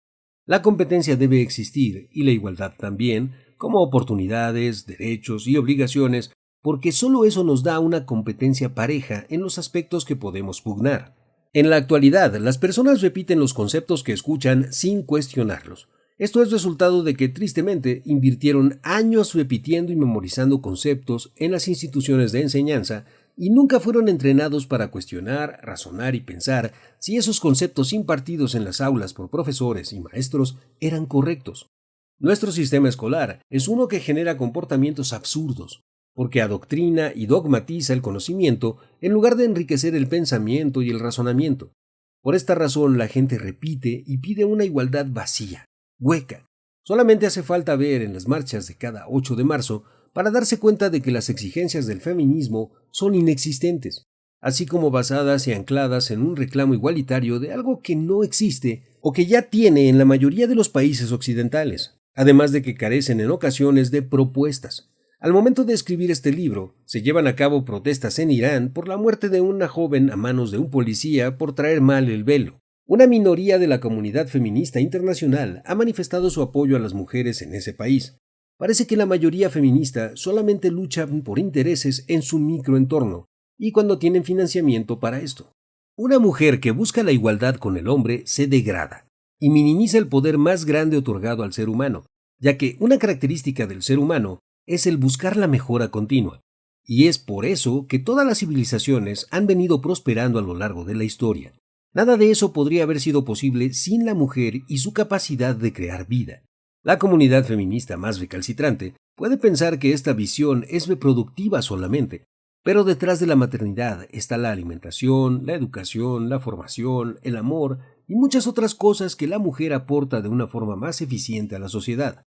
La competencia debe existir y la igualdad también, como oportunidades, derechos y obligaciones, porque solo eso nos da una competencia pareja en los aspectos que podemos pugnar. En la actualidad, las personas repiten los conceptos que escuchan sin cuestionarlos. Esto es resultado de que, tristemente, invirtieron años repitiendo y memorizando conceptos en las instituciones de enseñanza y nunca fueron entrenados para cuestionar, razonar y pensar si esos conceptos impartidos en las aulas por profesores y maestros eran correctos. Nuestro sistema escolar es uno que genera comportamientos absurdos, porque adoctrina y dogmatiza el conocimiento en lugar de enriquecer el pensamiento y el razonamiento. Por esta razón la gente repite y pide una igualdad vacía, hueca. Solamente hace falta ver en las marchas de cada 8 de marzo para darse cuenta de que las exigencias del feminismo son inexistentes, así como basadas y ancladas en un reclamo igualitario de algo que no existe o que ya tiene en la mayoría de los países occidentales, además de que carecen en ocasiones de propuestas. Al momento de escribir este libro, se llevan a cabo protestas en Irán por la muerte de una joven a manos de un policía por traer mal el velo. Una minoría de la comunidad feminista internacional ha manifestado su apoyo a las mujeres en ese país. Parece que la mayoría feminista solamente lucha por intereses en su microentorno y cuando tienen financiamiento para esto. Una mujer que busca la igualdad con el hombre se degrada y minimiza el poder más grande otorgado al ser humano, ya que una característica del ser humano es el buscar la mejora continua, y es por eso que todas las civilizaciones han venido prosperando a lo largo de la historia. Nada de eso podría haber sido posible sin la mujer y su capacidad de crear vida. La comunidad feminista más recalcitrante puede pensar que esta visión es reproductiva solamente, pero detrás de la maternidad está la alimentación, la educación, la formación, el amor y muchas otras cosas que la mujer aporta de una forma más eficiente a la sociedad.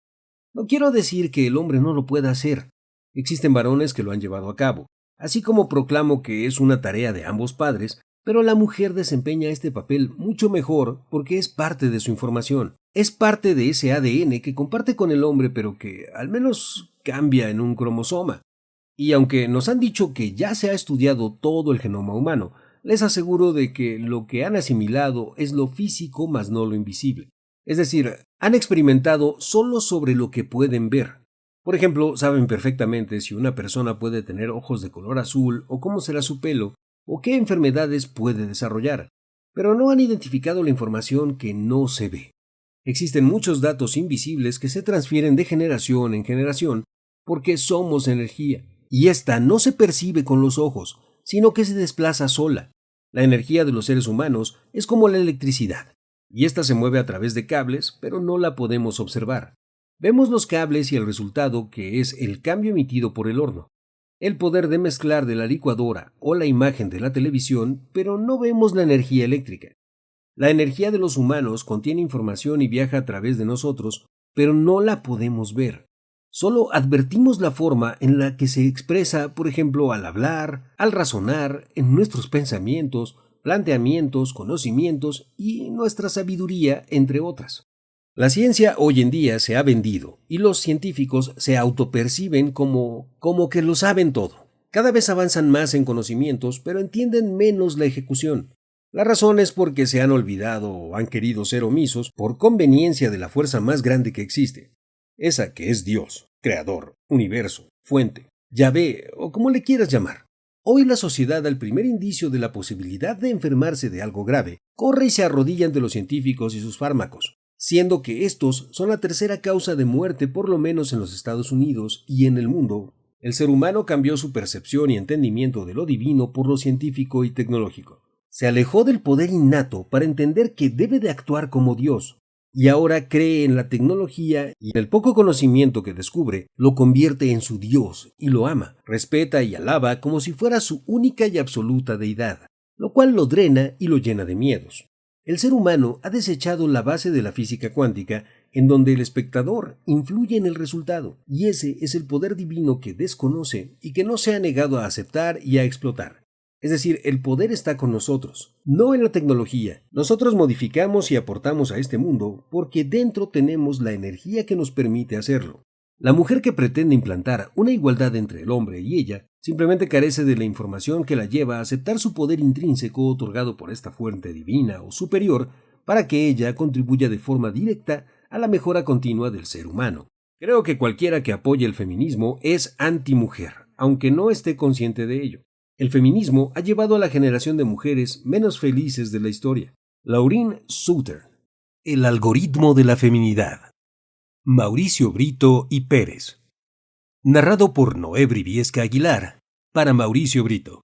No quiero decir que el hombre no lo pueda hacer. Existen varones que lo han llevado a cabo, así como proclamo que es una tarea de ambos padres, pero la mujer desempeña este papel mucho mejor porque es parte de su información. Es parte de ese ADN que comparte con el hombre pero que al menos cambia en un cromosoma. Y aunque nos han dicho que ya se ha estudiado todo el genoma humano, les aseguro de que lo que han asimilado es lo físico más no lo invisible. Es decir, han experimentado solo sobre lo que pueden ver. Por ejemplo, saben perfectamente si una persona puede tener ojos de color azul o cómo será su pelo, o qué enfermedades puede desarrollar, pero no han identificado la información que no se ve. Existen muchos datos invisibles que se transfieren de generación en generación porque somos energía, y esta no se percibe con los ojos, sino que se desplaza sola. La energía de los seres humanos es como la electricidad, y esta se mueve a través de cables, pero no la podemos observar. Vemos los cables y el resultado, que es el cambio emitido por el horno, el poder de mezclar de la licuadora o la imagen de la televisión, pero no vemos la energía eléctrica. La energía de los humanos contiene información y viaja a través de nosotros, pero no la podemos ver. Solo advertimos la forma en la que se expresa, por ejemplo, al hablar, al razonar, en nuestros pensamientos, planteamientos, conocimientos y nuestra sabiduría, entre otras. La ciencia hoy en día se ha vendido y los científicos se autoperciben como que lo saben todo. Cada vez avanzan más en conocimientos, pero entienden menos la ejecución. La razón es porque se han olvidado o han querido ser omisos por conveniencia de la fuerza más grande que existe, esa que es Dios, creador, universo, fuente, Yahvé o como le quieras llamar. Hoy la sociedad, al primer indicio de la posibilidad de enfermarse de algo grave, corre y se arrodilla ante los científicos y sus fármacos, siendo que estos son la tercera causa de muerte por lo menos en los Estados Unidos y en el mundo. El ser humano cambió su percepción y entendimiento de lo divino por lo científico y tecnológico. Se alejó del poder innato para entender que debe de actuar como Dios, y ahora cree en la tecnología y en el poco conocimiento que descubre, lo convierte en su Dios y lo ama, respeta y alaba como si fuera su única y absoluta deidad, lo cual lo drena y lo llena de miedos. El ser humano ha desechado la base de la física cuántica, en donde el espectador influye en el resultado, y ese es el poder divino que desconoce y que no se ha negado a aceptar y a explotar. Es decir, el poder está con nosotros, no en la tecnología. Nosotros modificamos y aportamos a este mundo porque dentro tenemos la energía que nos permite hacerlo. La mujer que pretende implantar una igualdad entre el hombre y ella simplemente carece de la información que la lleva a aceptar su poder intrínseco otorgado por esta fuente divina o superior para que ella contribuya de forma directa a la mejora continua del ser humano. Creo que cualquiera que apoye el feminismo es antimujer, aunque no esté consciente de ello. El feminismo ha llevado a la generación de mujeres menos felices de la historia. Laureen Suter. El algoritmo de la feminidad. Mauricio Brito y Pérez. Narrado por Noé Briviesca Aguilar, para Mauricio Brito.